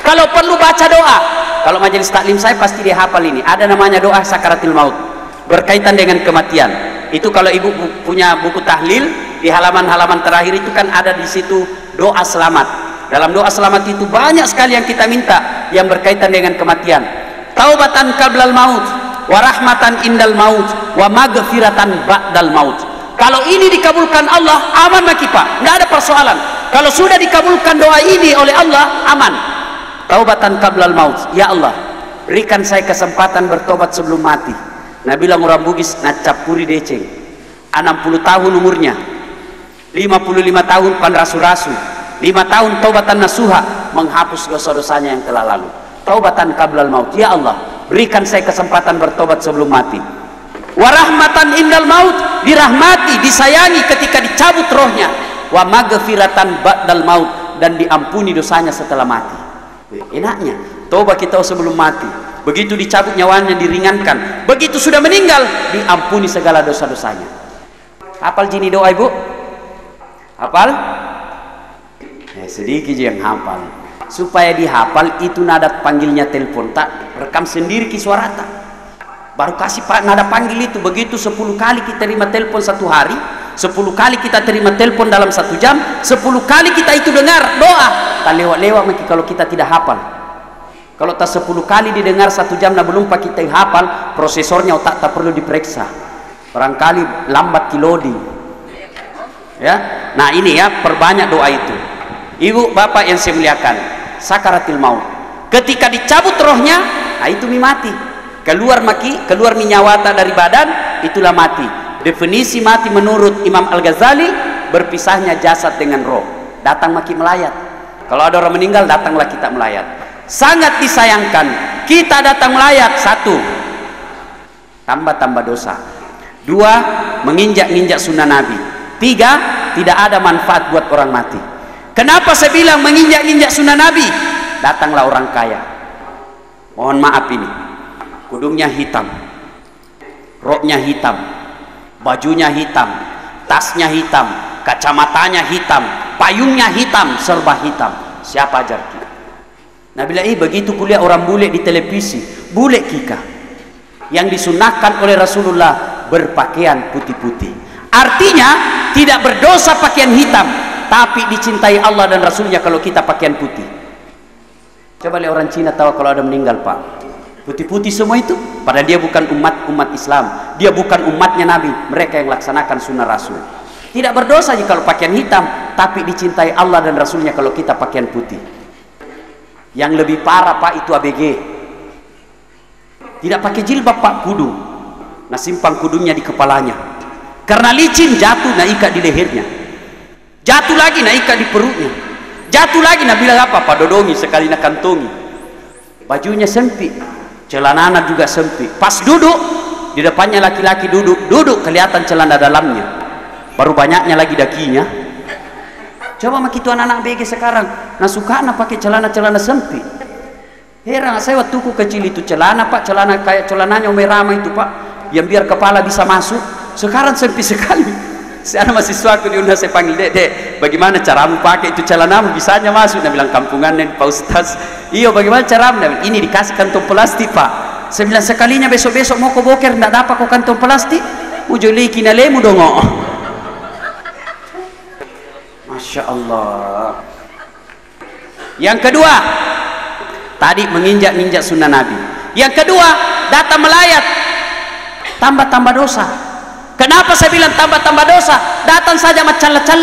Kalau perlu baca doa. Kalau majelis taklim saya pasti dia hafal ini. Ada namanya doa sakaratil maut, berkaitan dengan kematian. Itu kalau ibu punya buku tahlil, di halaman-halaman terakhir itu kan ada di situ doa selamat. Dalam doa selamat itu banyak sekali yang kita minta yang berkaitan dengan kematian. Taubatan qablal maut, wa rahmatan indal maut, wa maghfiratan ba'dal maut. Kalau ini dikabulkan Allah, aman maki Pak, nggak ada persoalan. Kalau sudah dikabulkan doa ini oleh Allah, aman. Taubatan qablal maut. Ya Allah, berikan saya kesempatan bertobat sebelum mati. Nah bilang orang Bugis, nacapuri deceng 60 tahun umurnya. 55 tahun pan rasu-rasu, 5 tahun taubatan nasuha, menghapus dosa-dosanya yang telah lalu. Taubatan qablal maut, ya Allah berikan saya kesempatan bertobat sebelum mati. Warahmatan indal maut, dirahmati, disayangi ketika dicabut rohnya. Wa maghfiratan ba'dal maut, dan diampuni dosanya setelah mati. Enaknya tobat kita sebelum mati, begitu dicabut nyawanya diringankan, begitu sudah meninggal diampuni segala dosa-dosanya. Hafal jini doa ibu? Hafal? Sedikit yang hafal. Supaya dihafal itu nada panggilnya telepon, tak rekam sendiri ki suara tak. Baru kasih nada panggil itu, begitu 10 kali kita terima telepon satu hari, 10 kali kita terima telepon dalam 1 jam, 10 kali kita itu dengar doa. Tak lewat-lewat maki kalau kita tidak hafal. Kalau tak 10 kali didengar 1 jam nah belum pak kita hafal, prosesornya otak tak perlu diperiksa. Barangkali lambat ki loading. Ya. Nah ini ya, perbanyak doa itu. Ibu bapak yang saya muliakan, sakaratil maut, ketika dicabut rohnya, nah itu mati. Keluar mi nyawata dari badan, itulah mati. Definisi mati menurut Imam Al-Ghazali, berpisahnya jasad dengan roh. Datang maki melayat. Kalau ada orang meninggal, datanglah kita melayat. Sangat disayangkan kita datang melayat. 1, tambah dosa. 2, menginjak-injak sunnah Nabi. 3, tidak ada manfaat buat orang mati. Kenapa saya bilang menginjak-injak sunnah Nabi? Datanglah orang kaya, mohon maaf ini, kudungnya hitam, roknya hitam, bajunya hitam, tasnya hitam, kacamatanya hitam, payungnya hitam, serba hitam. Siapa ajar kita? Nah bila begitu kuliah orang bule di televisi, bule kika yang disunahkan oleh Rasulullah berpakaian putih-putih, artinya tidak berdosa pakaian hitam, tapi dicintai Allah dan Rasulnya kalau kita pakaian putih. Coba lihat orang Cina tahu kalau ada meninggal pak, putih-putih semua itu, padahal dia bukan umat Islam, dia bukan umatnya Nabi, mereka yang laksanakan sunnah Rasul. Tidak berdosa jika kalau pakaian hitam, tapi dicintai Allah dan Rasulnya kalau kita pakaian putih. Yang lebih parah pak itu ABG, tidak pakai jilbab pak, kudung, nah simpang kudungnya di kepalanya, karena licin jatuh nah ikat di lehernya, jatuh lagi nah ikat di perutnya, jatuh lagi nah bilang apa, padodongi sekali nak kantongi. Bajunya sempit, celana juga sempit, pas duduk di depannya laki-laki duduk kelihatan celana dalamnya, baru banyaknya lagi dakinya. Coba mak itu anak-anak BG sekarang nah suka nak pakai celana sempit. Heran saya waktu kecil itu celana pak, celana kayak celananya Umerama itu pak, yang biar kepala bisa masuk. Sekarang sempit sekali. Saya mahasiswaku diundang, saya panggil, dek, bagaimana caramu pakai itu celanamu bisanya masuk? Dia bilang kampungan nih Pak Ustaz. Iya bagaimana caramu? Dia bilang, ini dikasih kantong plastik pak. Saya bilang sekalinya besok mau ke boker tidak dapat kok kantong plastik, ujuli kinalemu dong. Masya Allah. Yang kedua, tadi menginjak-injak sunnah Nabi. Yang kedua, datang melayat, tambah dosa. Kenapa saya bilang tambah dosa? Datang saja macam-macam.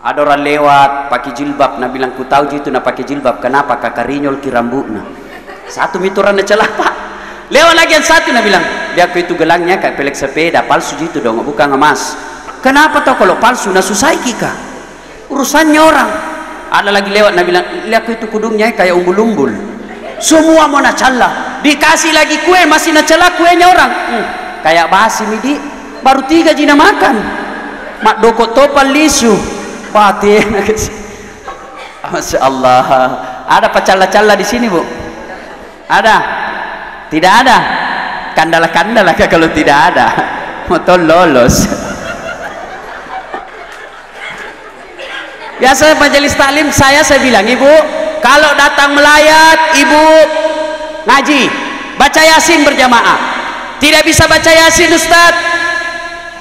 Ada orang lewat pakai jilbab, nah bilang ku tahu gitu nak pakai jilbab. Kenapa? Kakarinyol ki rambutna. Satu mituran celah pak. Lewat lagi yang satu, nah bilang dia itu gelangnya kayak pelek sepeda palsu gitu dong, bukan emas. Kenapa tau kalau palsu nah susah kika? Urusannya orang. Ada lagi lewat nah bilang, lihat itu kudungnya kayak umbul-umbul. Semua mau nacala, dikasih lagi kue masih nacala kuenya orang. Kayak basi midi, baru 3 jina makan. Mak doko topal lisu, pati. Masya Allah. Ada pacala-cala di sini bu? Ada? Tidak ada? Kandala-kandala kalau tidak ada, motor lolos. Biasa majelis taklim saya bilang, ibu kalau datang melayat ibu ngaji, baca yasin berjamaah. Tidak bisa baca yasin Ustaz,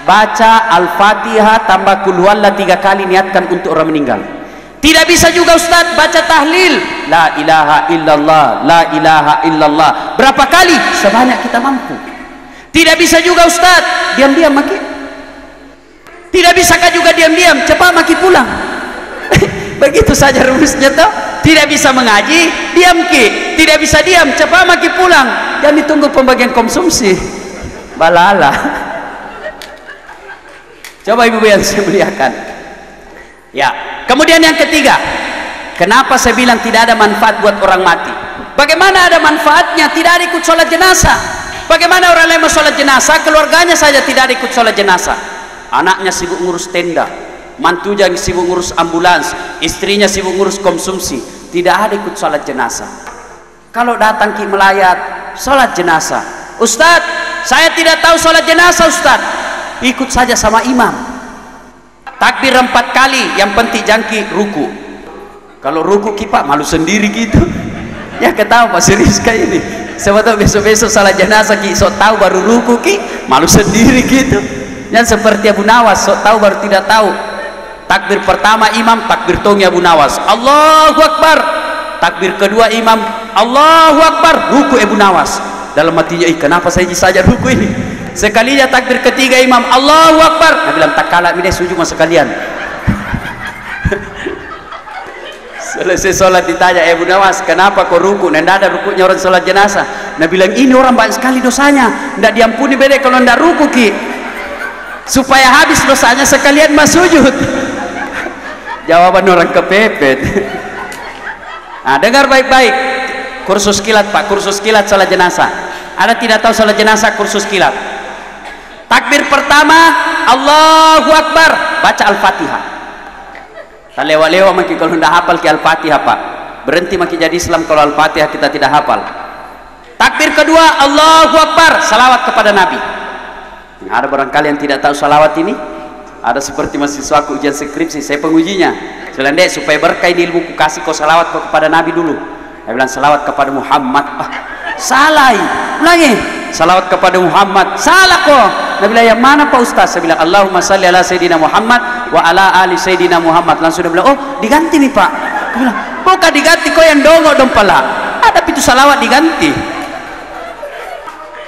baca Al-Fatihah tambah Qul huwallah 3 kali, niatkan untuk orang meninggal. Tidak bisa juga Ustaz baca tahlil la ilaha illallah, la ilaha illallah berapa kali? Sebanyak kita mampu. Tidak bisa juga Ustaz diam-diam maki. Tidak bisakah juga diam-diam cepat maki pulang? Begitu saja rumusnya toh. Tidak bisa mengaji, diam ki. Tidak bisa diam, cepat maki pulang. Jangan ditunggu pembagian konsumsi. Balala. Coba ibu yang saya muliakan. Ya, kemudian yang ketiga, kenapa saya bilang tidak ada manfaat buat orang mati? Bagaimana ada manfaatnya tidak ada ikut sholat jenazah? Bagaimana orang lain mau sholat jenazah, keluarganya saja tidak ada ikut sholat jenazah? Anaknya sibuk ngurus tenda, mantunya sibuk ngurus ambulans, istrinya sibuk ngurus konsumsi, tidak ada ikut sholat jenazah. Kalau datang ki melayat, sholat jenazah. Ustadz, saya tidak tahu sholat jenazah Ustadz. Ikut saja sama imam. Takbir 4 kali, yang penting jangki ruku. Kalau ruku ki Pak malu sendiri gitu. Ya ketawa Pak serius kayak ini. Sebetulnya besok-besok sholat jenazah ki sok tahu baru ruku ki malu sendiri gitu. Yang seperti Abu Nawas, sok tahu baru tidak tahu. Takbir pertama imam, takbir tongnya Abu Nawas, Allahu Akbar. Takbir kedua imam, Allahu Akbar, ruku Abu Nawas. Dalam hatinya, kenapa saya saja ruku ini? Sekalinya takbir ketiga imam, Allahu Akbar. Dia bilang tak kalah ini sujud mas sekalian. Selesai sholat ditanya Abu Nawas, kenapa kau ruku? Nggak ada rukunya orang sholat jenazah. Dia bilang ini orang banyak sekali dosanya, nggak diampuni beda kalau nggak ruku ki. Supaya habis dosanya sekalian mas sujud. Jawaban orang kepepet. Nah, dengar baik-baik. Kursus kilat Pak, kursus kilat sholat jenazah. Ada tidak tahu sholat jenazah kursus kilat? Takbir pertama, Allahu Akbar, baca Al-Fatihah. Tak lewat-lewat maki kalau tidak hafal ke Al-Fatihah Pak. Berhenti maki jadi Islam kalau Al-Fatihah kita tidak hafal. Takbir kedua, Allahu Akbar, salawat kepada Nabi. Ada barangkali yang tidak tahu salawat ini? Ada seperti mahasiswa ujian skripsi, saya pengujinya. Selendek supaya berkah di ilmu kasih kau salawat kau kepada Nabi dulu. Saya bilang salawat kepada Muhammad. Salah, ulangi. Salawat kepada Muhammad. Salah kok. Nabi bilang yang mana Pak Ustaz? Saya bilang Allahumma salli ala Sayyidina Muhammad wa ala ali Sayyidina Muhammad. Langsung dia bilang, oh diganti nih Pak. Saya bilang, bukan diganti kau yang dongok dong pala. Ada itu salawat diganti.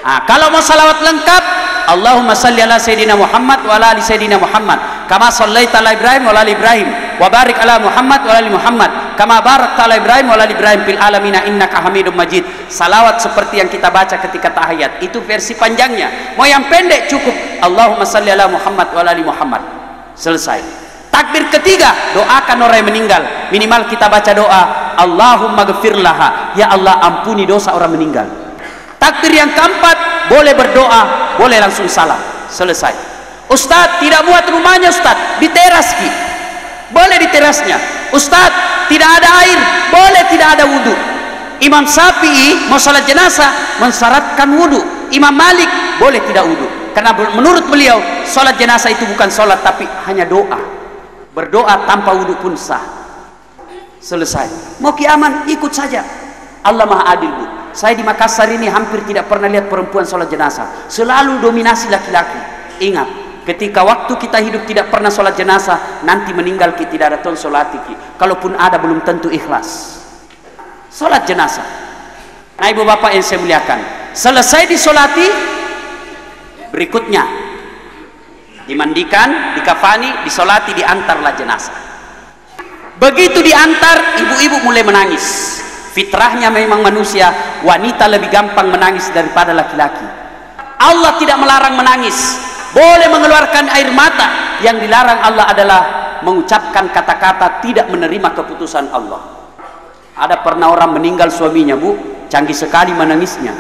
Nah, kalau mau salawat lengkap, Allahumma salli ala Sayyidina Muhammad wa ala ali Sayyidina Muhammad kama sallaita ala Ibrahim wa ala ali Ibrahim wa barik ala Muhammad wa ala ali Muhammad kama barakta ala Ibrahim wa ala ali Ibrahim fil alamina innaka Hamidum Majid. Salawat seperti yang kita baca ketika tahiyat, itu versi panjangnya. Mau yang pendek cukup Allahumma salli ala Muhammad wa ala ali Muhammad. Selesai. Takbir ketiga, doakan orang yang meninggal. Minimal kita baca doa Allahumma ghfir laha, ya Allah ampuni dosa orang meninggal. Takbir yang keempat, boleh berdoa, boleh langsung salam. Selesai. Ustadz tidak buat rumahnya Ustadz, di teras ki. Boleh di terasnya. Ustadz tidak ada air, boleh tidak ada wudhu. Imam Syafi'i mau salat jenazah mensyaratkan wudhu. Imam Malik boleh tidak wudhu, karena menurut beliau salat jenazah itu bukan salat tapi hanya doa. Berdoa tanpa wudhu pun sah. Selesai. Mau kiaman ikut saja. Allah Maha Adil Bu. Saya di Makassar ini hampir tidak pernah lihat perempuan sholat jenazah, selalu dominasi laki-laki. Ingat, ketika waktu kita hidup tidak pernah sholat jenazah, nanti meninggal kita tidak ada ton sholat iki. Kalaupun ada belum tentu ikhlas. Sholat jenazah. Nah ibu bapak yang saya muliakan, selesai disolati, berikutnya dimandikan, dikafani, disolati, diantarlah jenazah. Begitu diantar, ibu-ibu mulai menangis. Fitrahnya memang manusia, wanita lebih gampang menangis daripada laki-laki. Allah tidak melarang menangis, boleh mengeluarkan air mata. Yang dilarang Allah adalah mengucapkan kata-kata tidak menerima keputusan Allah. Ada pernah orang meninggal suaminya Bu, canggih sekali menangisnya.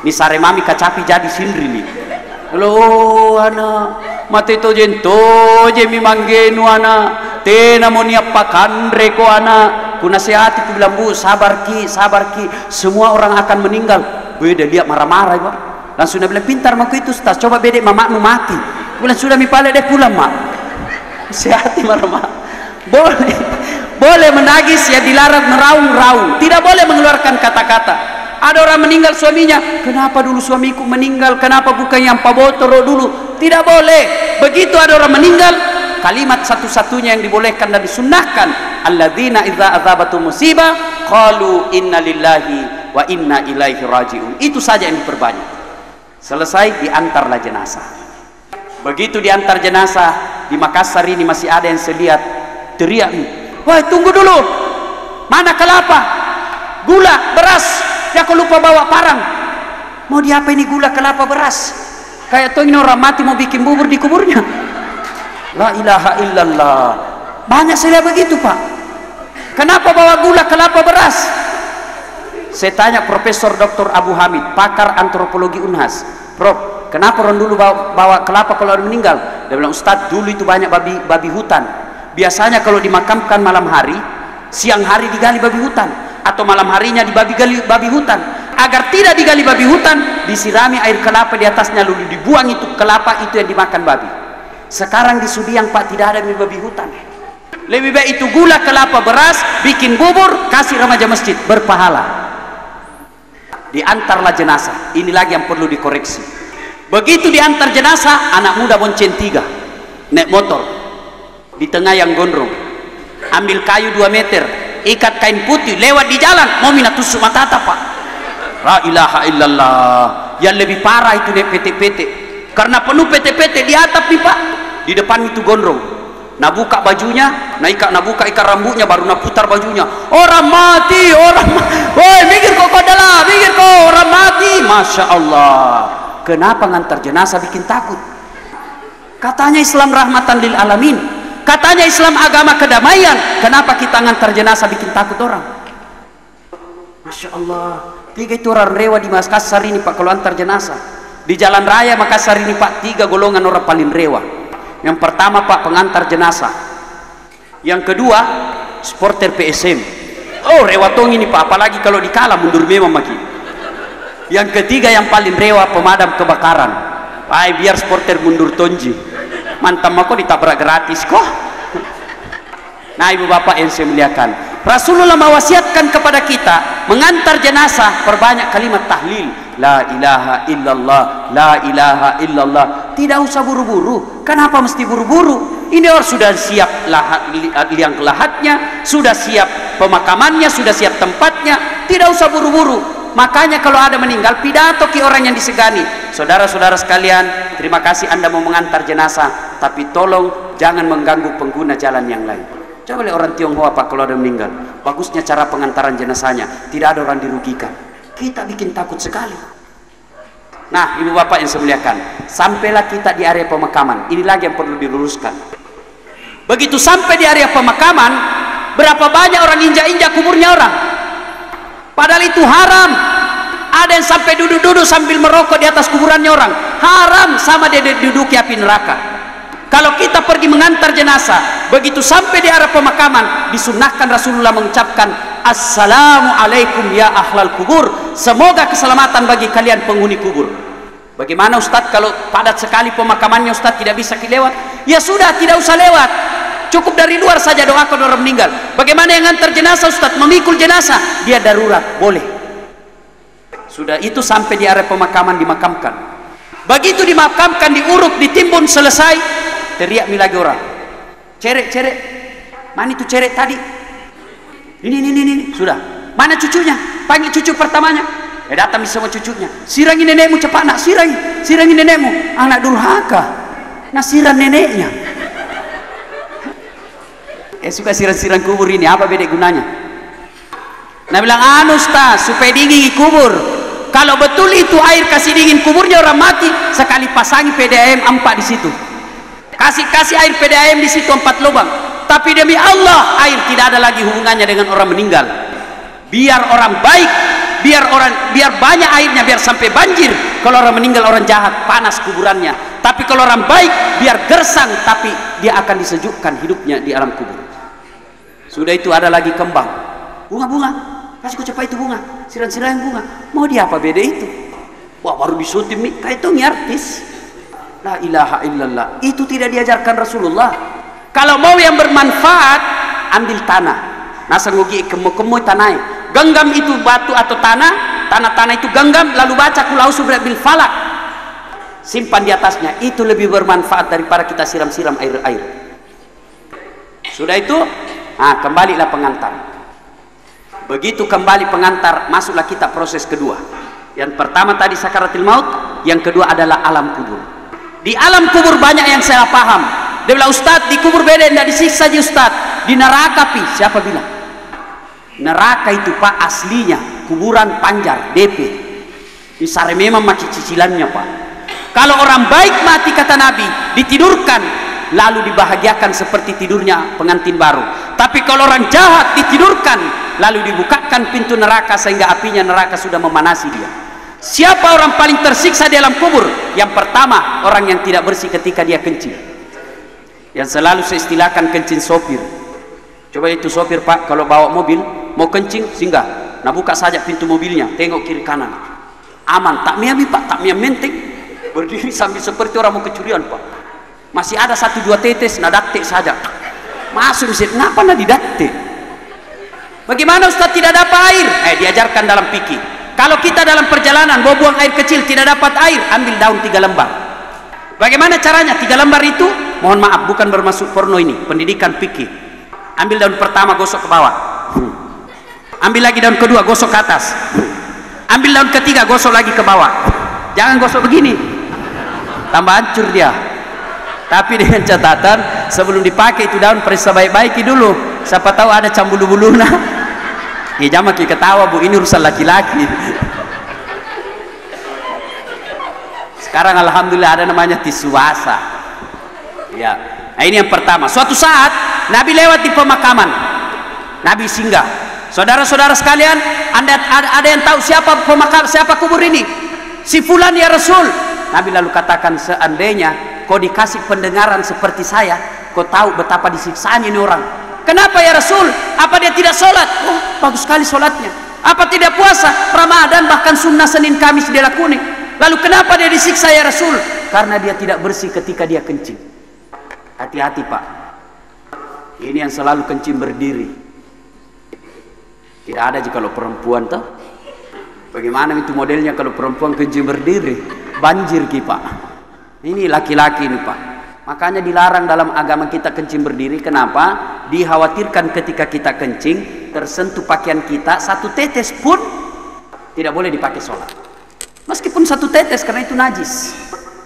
Ni sare mami kacapi jadi sindri nih. Halo anak, mati to jento je mi manggenu anak, tena mo niapakan reko anak. Ku nasihati, ku bilang Bu sabar ki, semua orang akan meninggal. Beda lihat marah-marah Pak. Langsung dia bilang pintar mak itu Ustaz, coba bedek mamakmu mati. Ku bilang sudah mi pale deh pulang mak. Nasihati marah-marah. Boleh menangis ya, dilarang meraung-raung. Tidak boleh mengeluarkan kata-kata. Ada orang meninggal suaminya, kenapa dulu suamiku meninggal, kenapa bukan yang pabotoro dulu? Tidak boleh. Begitu ada orang meninggal, kalimat satu-satunya yang dibolehkan dan disunnahkan, alladzina idza azabatu musibah qalu inna lillahi wa inna ilaihi rajiun. Itu saja yang diperbanyak. Selesai, diantarlah jenazah. Begitu diantar jenazah, di Makassar ini masih ada yang saya lihat teriak nih, wah tunggu dulu, mana kelapa, gula, beras, ya kau lupa bawa parang. Mau diapa ini gula, kelapa, beras? Kayak tuh ini orang mati mau bikin bubur di kuburnya. La ilaha illallah. Banyak saya begitu Pak. Kenapa bawa gula kelapa beras? Saya tanya Profesor Dr. Abu Hamid, pakar antropologi Unhas, Prof, kenapa orang dulu bawa kelapa kalau orang meninggal? Dia bilang, Ustadz, dulu itu banyak babi hutan. Biasanya kalau dimakamkan malam hari, siang hari digali babi hutan, atau malam harinya gali babi hutan. Agar tidak digali babi hutan, disirami air kelapa di atasnya, lalu dibuang itu kelapa itu yang dimakan babi. Sekarang di Sudiang Pak, tidak ada babi hutan. Lebih baik itu gula kelapa beras, bikin bubur, kasih remaja masjid, berpahala. Diantarlah jenazah. Ini lagi yang perlu dikoreksi. Begitu diantar jenazah, anak muda bonceng 3 naik motor di tengah yang gondrong, ambil kayu 2 meter, ikat kain putih, lewat di jalan, mau minat tusuk mata Pak. La ilaha illallah. Yang lebih parah itu naik PT-PT, karena penuh PT-PT di atap nih Pak, di depan itu gondrong. Nak buka bajunya, nak buka ikat rambutnya, baru nak putar bajunya. Orang mati, woi mikir kok adalah, mikir kok orang mati. Masya Allah. Kenapa ngantar jenazah bikin takut? Katanya Islam rahmatan lil alamin, katanya Islam agama kedamaian. Kenapa kita ngantar jenazah bikin takut orang? Masya Allah. 3 itu orang rewa di Makassar ini Pak, kalau antar jenazah di jalan raya Makassar ini Pak, 3 golongan orang paling rewa. Yang pertama Pak, pengantar jenazah. Yang kedua, supporter PSM. Oh, rewatong ini Pak, apalagi kalau dikalah mundur memang maki. Yang ketiga yang paling rewa, pemadam kebakaran. Ay, biar supporter mundur tonji. Mantap kok ditabrak gratis kok. Nah, ibu bapak yang saya muliakan, Rasulullah mewasiatkan kepada kita mengantar jenazah perbanyak kalimat tahlil. La ilaha illallah, la ilaha illallah. Tidak usah buru-buru. Kenapa mesti buru-buru? Ini orang sudah siap liang lahatnya, sudah siap pemakamannya, sudah siap tempatnya. Tidak usah buru-buru. Makanya kalau ada meninggal, pidato ke orang yang disegani. Saudara-saudara sekalian, terima kasih Anda mau mengantar jenazah, tapi tolong jangan mengganggu pengguna jalan yang lain. Coba lihat orang Tionghoa Pak, kalau ada meninggal, bagusnya cara pengantaran jenazahnya, tidak ada orang dirugikan. Kita bikin takut sekali. Nah, ibu bapak yang saya muliakan, sampailah kita di area pemakaman. Ini lagi yang perlu diluruskan. Begitu sampai di area pemakaman, berapa banyak orang injak-injak kuburnya orang, padahal itu haram. Ada yang sampai duduk-duduk sambil merokok di atas kuburannya orang, haram, sama dia duduk di api neraka. Kalau kita pergi mengantar jenazah, begitu sampai di area pemakaman, disunnahkan Rasulullah mengucapkan, Assalamualaikum ya ahlal kubur, semoga keselamatan bagi kalian penghuni kubur. Bagaimana Ustadz kalau padat sekali pemakamannya, Ustadz tidak bisa lewat? Ya sudah, tidak usah lewat, cukup dari luar saja doakan orang meninggal. Bagaimana yang antar jenazah Ustadz, memikul jenazah, dia darurat, boleh. Sudah itu sampai di area pemakaman dimakamkan. Begitu dimakamkan, diuruk, ditimbun, selesai, teriak lagi orang, cerek, mana itu cerek tadi? Ini, sudah. Mana cucunya? Panggil cucu pertamanya. Datang semua cucunya. Sirangi nenekmu cepat nak, sirangi nenekmu. Anak durhaka. Nah, sirang neneknya. Suka sirang kubur ini, apa beda gunanya? Nah bilang, Ustaz, supaya dingin kubur. Kalau betul itu air kasih dingin kuburnya orang mati, sekali pasangi PDAM 4 di situ. Kasih air PDAM di situ 4 lubang. Tapi demi Allah, air tidak ada lagi hubungannya dengan orang meninggal. Biar orang baik, biar banyak airnya, biar sampai banjir. Kalau orang meninggal, orang jahat, panas kuburannya. Tapi kalau orang baik, biar gersang, tapi dia akan disejukkan hidupnya di alam kubur. Sudah itu ada lagi kembang, bunga-bunga, kasih ku cepat itu bunga, sirang-sirang bunga. Mau dia apa beda itu? Wah, baru disutim nih, kayak itu artis. La ilaha illallah. Itu tidak diajarkan Rasulullah. Kalau mau yang bermanfaat, ambil tanah. Nasa ngugi kemo tanah. Genggam itu batu atau tanah itu genggam, lalu baca qul a'udzu birabbil falaq. Simpan di atasnya. Itu lebih bermanfaat daripada kita siram-siram air. Sudah itu, kembalilah pengantar. Begitu kembali pengantar, masuklah kita proses kedua. Yang pertama tadi sakaratul maut, yang kedua adalah alam kubur. Di alam kubur banyak yang saya paham. Dia bilang, Ustadz, di kubur beda, tidak disiksa aja Ustadz. Di neraka pi, siapa bilang? Neraka itu Pak aslinya kuburan panjar DP. Di Saremema masih cicilannya Pak. Kalau orang baik mati kata Nabi, ditidurkan, lalu dibahagiakan seperti tidurnya pengantin baru. Tapi kalau orang jahat ditidurkan lalu dibukakan pintu neraka sehingga apinya neraka sudah memanasi dia. Siapa orang paling tersiksa di alam kubur? Yang pertama, orang yang tidak bersih ketika dia kencing, yang selalu saya istilahkan kencing sopir. Coba itu sopir Pak, kalau bawa mobil mau kencing singgah, nah buka saja pintu mobilnya, tengok kiri kanan, aman. Tak miami Pak, tak miami menteng, berdiri sambil seperti orang mau kecurian Pak. Masih ada 1-2 tetes, nah daktek saja masuk mesin. Kenapa nah didaktek? Bagaimana Ustaz tidak dapat air? Diajarkan dalam fikih, kalau kita dalam perjalanan mau buang air kecil tidak dapat air, ambil daun 3 lembar. Bagaimana caranya? 3 lembar itu, mohon maaf bukan bermaksud porno ini, pendidikan fikih. Ambil daun pertama, gosok ke bawah, ambil lagi daun kedua, gosok ke atas, ambil daun ketiga, gosok lagi ke bawah. Jangan gosok begini, tambah hancur dia. Tapi dengan catatan, sebelum dipakai itu daun periksa baik-baiki dulu, siapa tahu ada cambulu-buluna. Jangan ketawa Bu, ini urusan laki-laki. Sekarang alhamdulillah ada namanya tisu basah. Ya, nah ini yang pertama. Suatu saat Nabi lewat di pemakaman, Nabi singgah. Saudara-saudara sekalian, ada yang tahu siapa pemakam, siapa kubur ini? Si fulan ya Rasul. Nabi lalu katakan, seandainya kau dikasih pendengaran seperti saya, kau tahu betapa disiksaannya ini orang. Kenapa ya Rasul? Apa dia tidak sholat? Oh, bagus sekali sholatnya. Apa tidak puasa? Ramadan bahkan sunnah Senin Kamis dia lakuni. Lalu kenapa dia disiksa ya Rasul? Karena dia tidak bersih ketika dia kencing. Hati-hati Pak, ini yang selalu kencing berdiri. Tidak ada jika kalau perempuan tuh. Bagaimana itu modelnya kalau perempuan kencing berdiri? Banjir ki Pak. Ini laki-laki ini Pak. Makanya dilarang dalam agama kita kencing berdiri. Kenapa? Dikhawatirkan ketika kita kencing tersentuh pakaian kita, 1 tetes pun tidak boleh dipakai sholat. Meskipun 1 tetes, karena itu najis.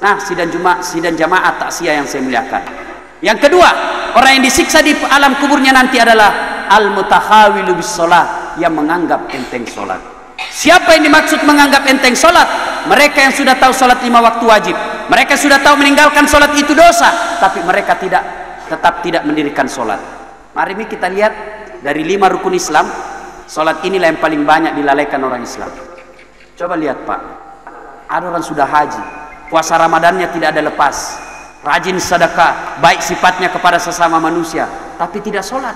Nah, sidang jamaah taksiyah yang saya muliakan. Yang kedua, orang yang disiksa di alam kuburnya nanti adalah al-mutakhawilu bis sholat, yang menganggap enteng sholat. Siapa yang dimaksud menganggap enteng sholat? Mereka yang sudah tahu sholat 5 waktu wajib, mereka sudah tahu meninggalkan sholat itu dosa, tapi mereka tetap tidak mendirikan sholat. Mari ini kita lihat dari 5 rukun Islam, sholat inilah yang paling banyak dilalaikan orang Islam. Coba lihat Pak, ada orang sudah haji, puasa Ramadannya tidak ada lepas, rajin sedekah, baik sifatnya kepada sesama manusia, tapi tidak sholat.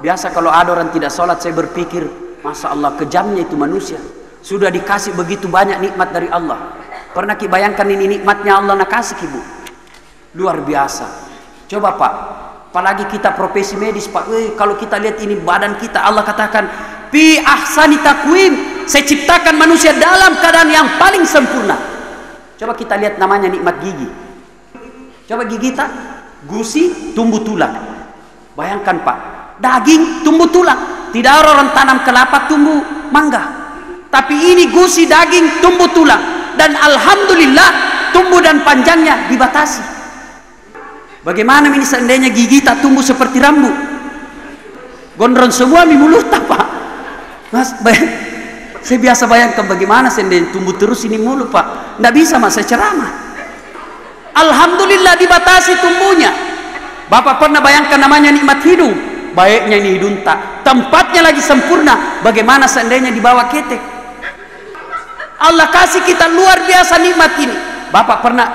Biasa kalau ada orang tidak sholat, saya berpikir, Masya Allah, kejamnya itu manusia. Sudah dikasih begitu banyak nikmat dari Allah. Pernah ki bayangkan ini nikmatnya Allah nak kasih Ibu? Luar biasa. Coba Pak, apalagi kita profesi medis Pak, kalau kita lihat ini badan kita, Allah katakan, fi ahsani takwim, saya ciptakan manusia dalam keadaan yang paling sempurna. Coba kita lihat namanya nikmat gigi. Coba gigi kita, gusi tumbuh tulang. Bayangkan Pak, daging tumbuh tulang. Tidak ada orang tanam kelapa tumbuh mangga, tapi ini gusi daging tumbuh tulang, dan alhamdulillah tumbuh dan panjangnya dibatasi. Bagaimana ini seandainya gigi tak tumbuh seperti rambut? Gondrong semua di mulut Pak. Mas, saya biasa bayangkan bagaimana seandainya tumbuh terus ini mulut Pak. Tidak bisa Mas, saya ceramah. Alhamdulillah dibatasi tumbuhnya. Bapak pernah bayangkan namanya nikmat hidung? Baiknya ini hidung tak, tempatnya lagi sempurna. Bagaimana seandainya dibawa ketek? Allah kasih kita luar biasa nikmat ini. Bapak pernah,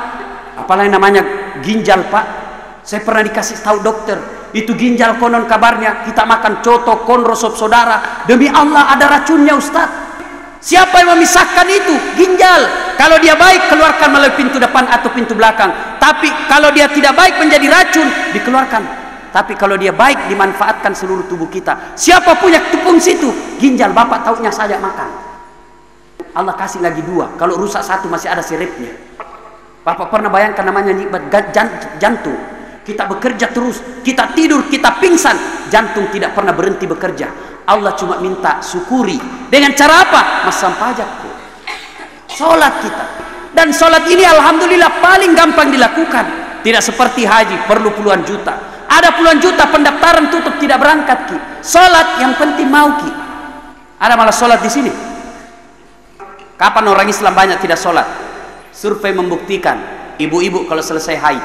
apalagi namanya ginjal Pak, saya pernah dikasih tahu dokter, itu ginjal konon kabarnya kita makan coto, konro, sop saudara, demi Allah ada racunnya Ustaz. Siapa yang memisahkan itu? Ginjal. Kalau dia baik, keluarkan melalui pintu depan atau pintu belakang. Tapi kalau dia tidak baik menjadi racun, dikeluarkan. Tapi kalau dia baik, dimanfaatkan seluruh tubuh kita. Siapa punya tepung situ? Ginjal. Bapak taunya saja makan. Allah kasih lagi 2. Kalau rusak 1 masih ada siripnya. Bapak pernah bayangkan namanya nikmat jantung. Kita bekerja terus, kita tidur, kita pingsan, jantung tidak pernah berhenti bekerja. Allah cuma minta syukuri. Dengan cara apa? Masam pajak. Sholat kita. Dan sholat ini alhamdulillah paling gampang dilakukan. Tidak seperti haji, perlu puluhan juta. Ada puluhan juta pendaftaran tutup tidak berangkat ki. Sholat yang penting mau ki. Ada malah sholat di sini. Kapan orang Islam banyak tidak sholat? Survei membuktikan Ibu-ibu kalau selesai haid,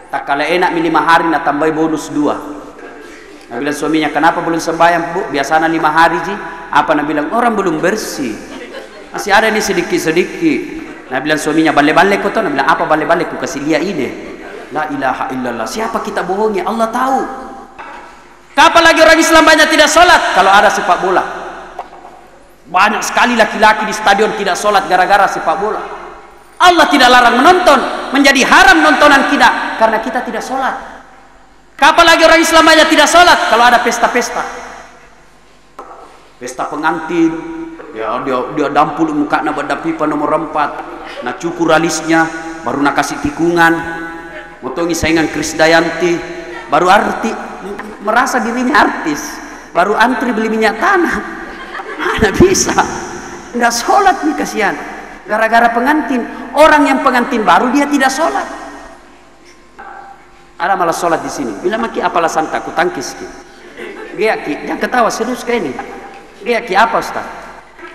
tak kala enak 5 hari nak tambah bonus 2. Nah bilang suaminya, kenapa belum sembahyang bu? Biasanya 5 hari ji. Apa nak bilang, orang belum bersih, masih ada nih sedikit-sedikit. Nah bilang suaminya, balik-balik kau tahu. Nah bilang, apa balik-balik? Ku kasih lihat ini. La ilaha illallah. Siapa kita bohongi? Allah tahu. Kapan lagi orang Islam banyak tidak sholat? Kalau ada sepak bola. Banyak sekali laki-laki di stadion tidak sholat gara-gara sepak bola. Allah tidak larang menonton, menjadi haram nontonan kita karena kita tidak sholat. Kapan lagi orang Islam banyak tidak sholat? Kalau ada pesta-pesta, pesta pengantin, ya dia dampul mukanya pada pipa nomor 4, nah cukur alisnya, baru nak kasih tikungan, motongi saingan Krisdayanti, baru arti merasa dirinya artis, baru antri beli minyak tanah. Mana bisa, nggak sholat nih kasihan, gara-gara pengantin. Orang yang pengantin baru dia tidak sholat. Ada malah sholat di sini. Bila maki apalah santa ku tangkis ki. Gaya ki, jangan ketawa serius kayak ini. Gaya ki apa Ustaz?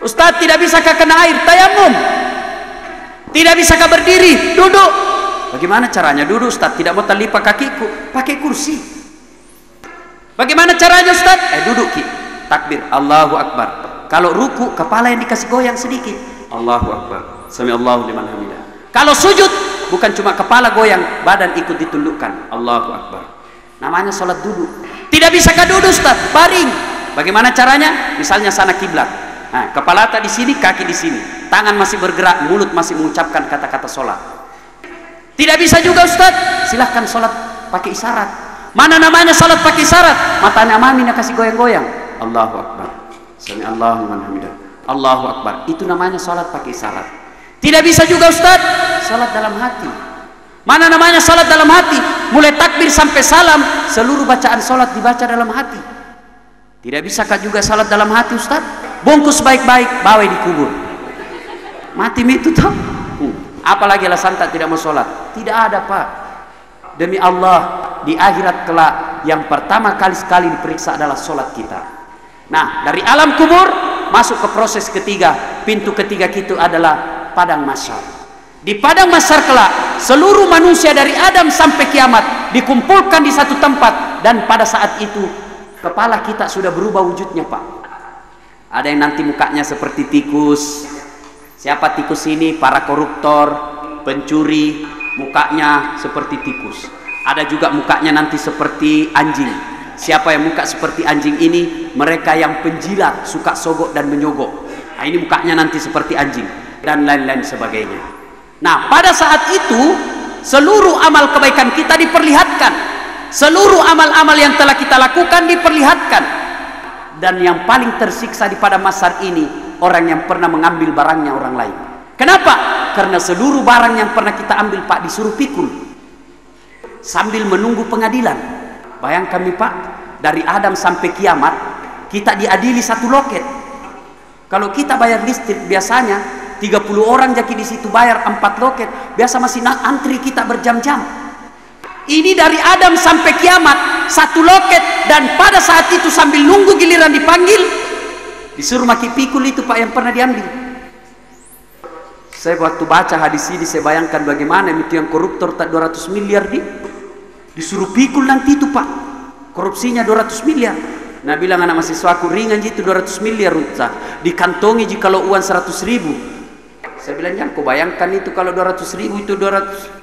Ustaz tidak bisa kena air, tayamum. Tidak bisa berdiri, duduk. Bagaimana caranya duduk Ustaz? Tidak mau terlipat kakiku, pakai kursi. Bagaimana caranya Ustaz? Duduk ki, takbir, Allahu Akbar. Kalau ruku, kepala yang dikasih goyang sedikit, Allahu Akbar, sami Allahu liman hamidah. Kalau sujud, bukan cuma kepala goyang, badan ikut ditundukkan, Allahu Akbar. Namanya sholat duduk. Tidak bisa duduk Ustaz, baring. Bagaimana caranya? Misalnya sana kiblat, nah, kepala tak di sini, kaki di sini, tangan masih bergerak, mulut masih mengucapkan kata-kata sholat. Tidak bisa juga Ustaz, silahkan sholat pakai isyarat. Mana namanya sholat pakai isyarat? Matanya mami nak kasih goyang-goyang, Allahu Akbar, sami Allahu liman hamidah, Allahu Akbar. Itu namanya sholat pakai isyarat. Tidak bisa juga Ustaz, sholat dalam hati. Mana namanya sholat dalam hati? Mulai takbir sampai salam, seluruh bacaan sholat dibaca dalam hati. Tidak bisakah juga sholat dalam hati Ustaz? Bungkus baik-baik, bawa dikubur. Mati itu tahu. Apalagi alasan tak tidak mau sholat? Tidak ada Pak. Demi Allah, di akhirat kelak yang pertama kali sekali diperiksa adalah sholat kita. Nah, dari alam kubur masuk ke proses ketiga. Pintu ketiga itu adalah padang mahsyar. Di padang mahsyar kelak seluruh manusia dari Adam sampai kiamat dikumpulkan di satu tempat, dan pada saat itu kepala kita sudah berubah wujudnya Pak. Ada yang nanti mukanya seperti tikus. Siapa tikus ini? Para koruptor, pencuri, mukanya seperti tikus. Ada juga mukanya nanti seperti anjing. Siapa yang muka seperti anjing ini? Mereka yang penjilat, suka sogok dan menyogok. Nah, ini mukanya nanti seperti anjing, dan lain-lain sebagainya. Nah, pada saat itu seluruh amal kebaikan kita diperlihatkan, seluruh amal-amal yang telah kita lakukan diperlihatkan. Dan yang paling tersiksa di pada mahsyar ini orang yang pernah mengambil barangnya orang lain. Kenapa? Karena seluruh barang yang pernah kita ambil Pak disuruh pikul sambil menunggu pengadilan. Bayangkan nih Pak, dari Adam sampai kiamat kita diadili satu loket. Kalau kita bayar listrik biasanya 30 orang jadi di situ bayar 4 loket, biasa masih antri kita berjam-jam. Ini dari Adam sampai kiamat satu loket, dan pada saat itu sambil nunggu giliran dipanggil disuruh maki pikul itu Pak yang pernah diambil. Saya waktu baca hadis ini saya bayangkan bagaimana itu yang koruptor tak 200 miliar disuruh pikul nanti itu Pak, korupsinya 200 miliar. Nah bilang anak mahasiswaku, ringan itu 200 miliar Ustaz, dikantongi jika kalau uang 100 ribu. Saya bilang jangan kau bayangkan itu kalau 200 ribu itu 200,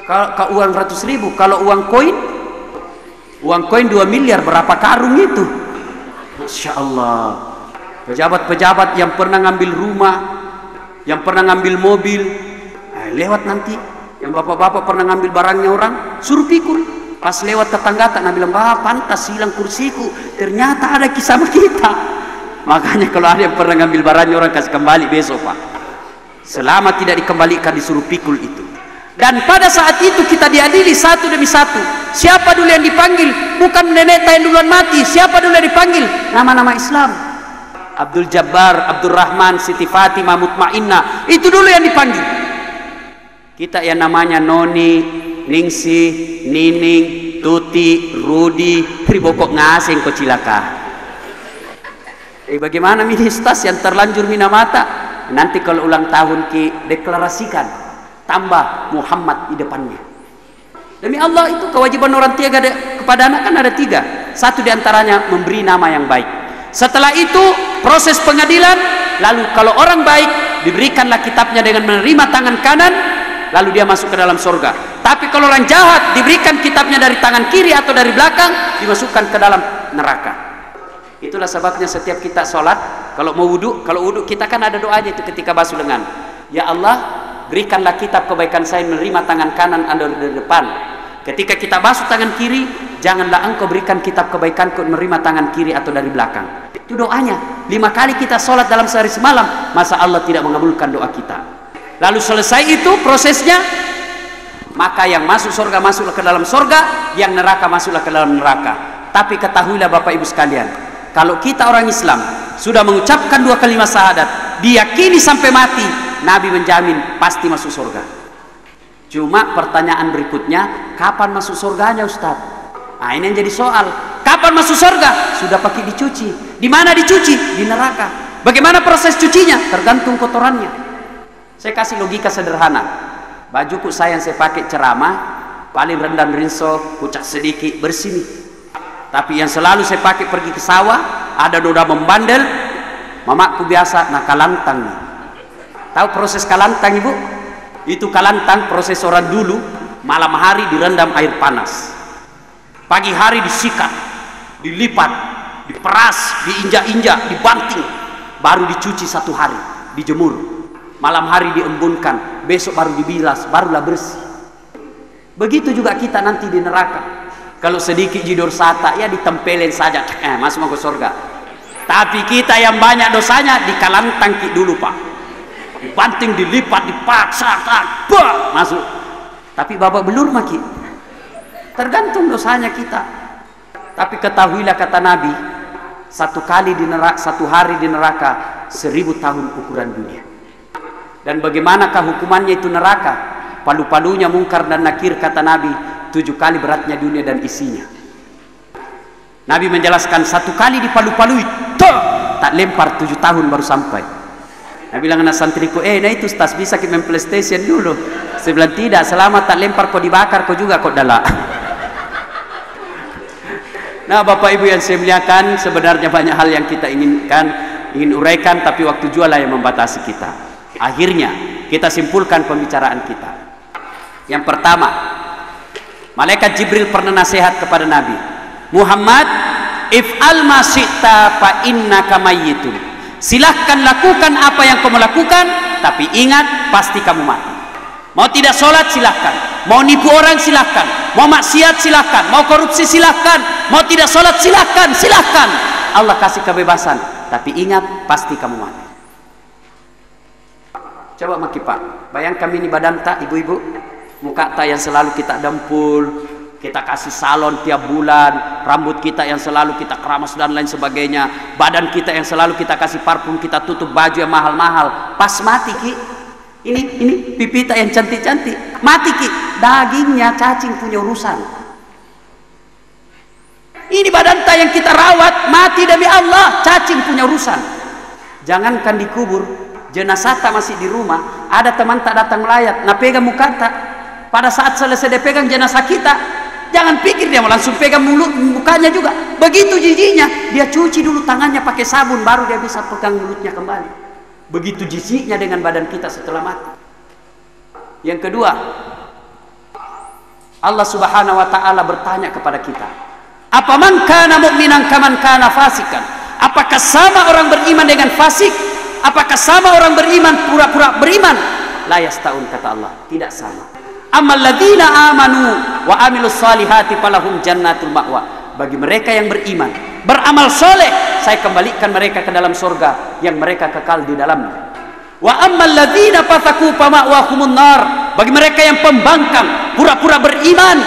kalau uang 100 ribu, kalau uang koin 2 miliar, berapa karung itu? Masya Allah. Pejabat-pejabat yang pernah ngambil rumah, yang pernah ngambil mobil, lewat nanti yang bapak-bapak pernah ngambil barangnya orang suruh pikul. Pas lewat tetangga tak bilang, pantas hilang kursiku, ternyata ada kisah sama kita. Makanya kalau ada yang pernah ngambil barangnya orang kasih kembali besok Pak, selama tidak dikembalikan disuruh pikul itu. Dan pada saat itu kita diadili satu demi satu. Siapa dulu yang dipanggil? Bukan nenek yang duluan mati. Siapa dulu yang dipanggil? Nama-nama Islam. Abdul Jabbar, Abdul Rahman, Siti Fatimah, Mutmainnah, itu dulu yang dipanggil. Kita yang namanya Noni, Ningsi, Nining, Tuti, Rudi, Ribokok ngasing kok cilaka. Bagaimana ministas yang terlanjur minamata? Nanti kalau ulang tahun ki deklarasikan tambah Muhammad di depannya. Demi Allah, itu kewajiban orang tua kepada anak kan ada 3. Satu diantaranya memberi nama yang baik. Setelah itu proses pengadilan. Lalu kalau orang baik, diberikanlah kitabnya dengan menerima tangan kanan, lalu dia masuk ke dalam surga. Tapi kalau orang jahat, diberikan kitabnya dari tangan kiri atau dari belakang, dimasukkan ke dalam neraka. Itulah sebabnya setiap kita sholat, kalau mau wudhu, kalau wudhu kita kan ada doanya itu ketika basuh lengan. Ya Allah, berikanlah kitab kebaikan saya menerima tangan kanan Anda dari depan. Ketika kita basuh tangan kiri, janganlah engkau berikan kitab kebaikanku menerima tangan kiri atau dari belakang. Itu doanya. 5 kali kita sholat dalam sehari semalam, masa Allah tidak mengabulkan doa kita? Lalu selesai itu prosesnya, maka yang masuk surga masuklah ke dalam surga, yang neraka masuklah ke dalam neraka. Tapi ketahuilah Bapak Ibu sekalian, kalau kita orang Islam sudah mengucapkan 2 kalimat syahadat, diyakini sampai mati, Nabi menjamin pasti masuk surga. Cuma pertanyaan berikutnya, kapan masuk surganya Ustaz? Nah, ini yang jadi soal. Kapan masuk surga? Sudah pakai dicuci. Di mana dicuci? Di neraka. Bagaimana proses cucinya? Tergantung kotorannya. Saya kasih logika sederhana. Bajuku saya yang saya pakai ceramah, paling rendam rinso, kucak sedikit, bersih nih. Tapi yang selalu saya pakai pergi ke sawah, ada noda membandel, mamaku biasa, nah kalantang nih. Tahu proses kalantang Ibu? Itu kalantang proses orang dulu, malam hari direndam air panas, pagi hari disikat, dilipat, diperas, diinjak-injak, dibanting, baru dicuci 1 hari, dijemur, malam hari diembunkan, besok baru dibilas, barulah bersih. Begitu juga kita nanti di neraka. Kalau sedikit jidor sata, ya ditempelin saja, masuk ke surga. Tapi kita yang banyak dosanya, dikalantang dulu Pak, dibanting, dilipat, dipaksa, masuk. Tapi babak belur maki, tergantung dosanya kita. Tapi ketahuilah kata Nabi, 1 kali di neraka, 1 hari di neraka 1000 tahun ukuran dunia. Dan bagaimanakah hukumannya itu neraka? Palu-palunya Mungkar dan Nakir kata Nabi, 7 kali beratnya dunia dan isinya. Nabi menjelaskan 1 kali dipalu-palui, tak lempar 7 tahun baru sampai. Nabi bilang anak santriku, nah itu Ustaz bisa kita main PlayStation dulu. Saya bilang tidak, selama tak lempar kau dibakar kau juga kau dalak. Nah Bapak Ibu yang saya muliakan, sebenarnya banyak hal yang kita ingin uraikan, tapi waktu jualah yang membatasi kita. Akhirnya kita simpulkan pembicaraan kita. Yang pertama, malaikat Jibril pernah nasihat kepada Nabi Muhammad, if'al ma syi'ta fa innaka mayyitun. Silahkan lakukan apa yang kamu lakukan, tapi ingat pasti kamu mati. Mau tidak sholat silahkan, mau nipu orang silahkan, mau maksiat silahkan, mau korupsi silahkan, mau tidak sholat silahkan, silahkan. Allah kasih kebebasan, tapi ingat pasti kamu mati. Coba maki Pak, bayangkan ini badan tak ibu-ibu, muka tak yang selalu kita dempul, kita kasih salon tiap bulan, rambut kita yang selalu kita keramas dan lain sebagainya, badan kita yang selalu kita kasih parfum, kita tutup baju yang mahal-mahal. Pas mati Ki, ini pipita yang cantik-cantik, mati Ki, dagingnya cacing punya urusan. Ini badan tak yang kita rawat, mati demi Allah, cacing punya urusan. Jangankan dikubur, jenazah tak masih di rumah, ada teman tak datang melayat, nah pegang muka tak, pada saat selesai dia pegang jenazah kita, jangan pikir dia mau langsung pegang mulut mukanya juga. Begitu jijinya, dia cuci dulu tangannya pakai sabun, baru dia bisa pegang mulutnya kembali. Begitu jijiknya dengan badan kita setelah mati. Yang kedua, Allah Subhanahu wa taala bertanya kepada kita, apa man kana mu'minan kaman kana fasikan? Apakah sama orang beriman dengan fasik? Apakah sama orang beriman pura-pura beriman? La yastaun, kata Allah, tidak sama. Amal ladzina amanu wa amilus salihati falahum jannatul ma'wa. Bagi mereka yang beriman, beramal soleh, saya kembalikan mereka ke dalam surga yang mereka kekal di dalamnya. Wa ammal ladzina fasaku fama'wahumun nar. Bagi mereka yang pembangkang, pura-pura beriman,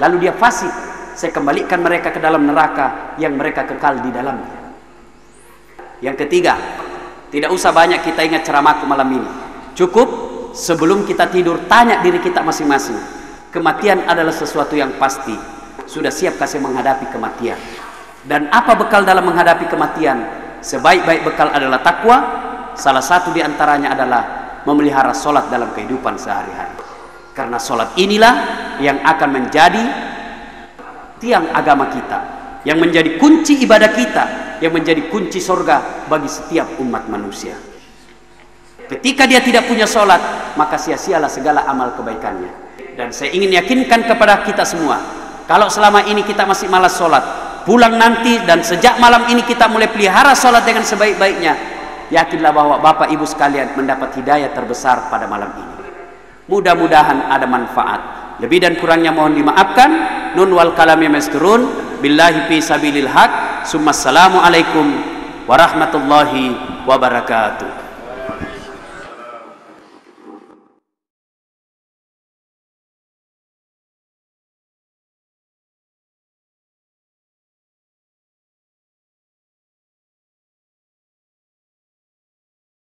lalu dia fasik, saya kembalikan mereka ke dalam neraka yang mereka kekal di dalamnya. Yang ketiga, tidak usah banyak kita ingat ceramahku malam ini. Cukup sebelum kita tidur tanya diri kita masing-masing, kematian adalah sesuatu yang pasti. Sudah siapkah saya menghadapi kematian? Dan apa bekal dalam menghadapi kematian? Sebaik-baik bekal adalah takwa. Salah satu di antaranya adalah memelihara sholat dalam kehidupan sehari-hari. Karena sholat inilah yang akan menjadi tiang agama kita, yang menjadi kunci ibadah kita, yang menjadi kunci surga bagi setiap umat manusia. Ketika dia tidak punya sholat, maka sia-sialah segala amal kebaikannya. Dan saya ingin yakinkan kepada kita semua, kalau selama ini kita masih malas sholat, pulang nanti dan sejak malam ini kita mulai pelihara sholat dengan sebaik-baiknya, yakinlah bahwa Bapak Ibu sekalian mendapat hidayah terbesar pada malam ini. Mudah-mudahan ada manfaat. Lebih dan kurangnya mohon dimaafkan. Nun wal kalami masturun. Billahi fi sabilil haq. Summa assalamu alaikum warahmatullahi wabarakatuh.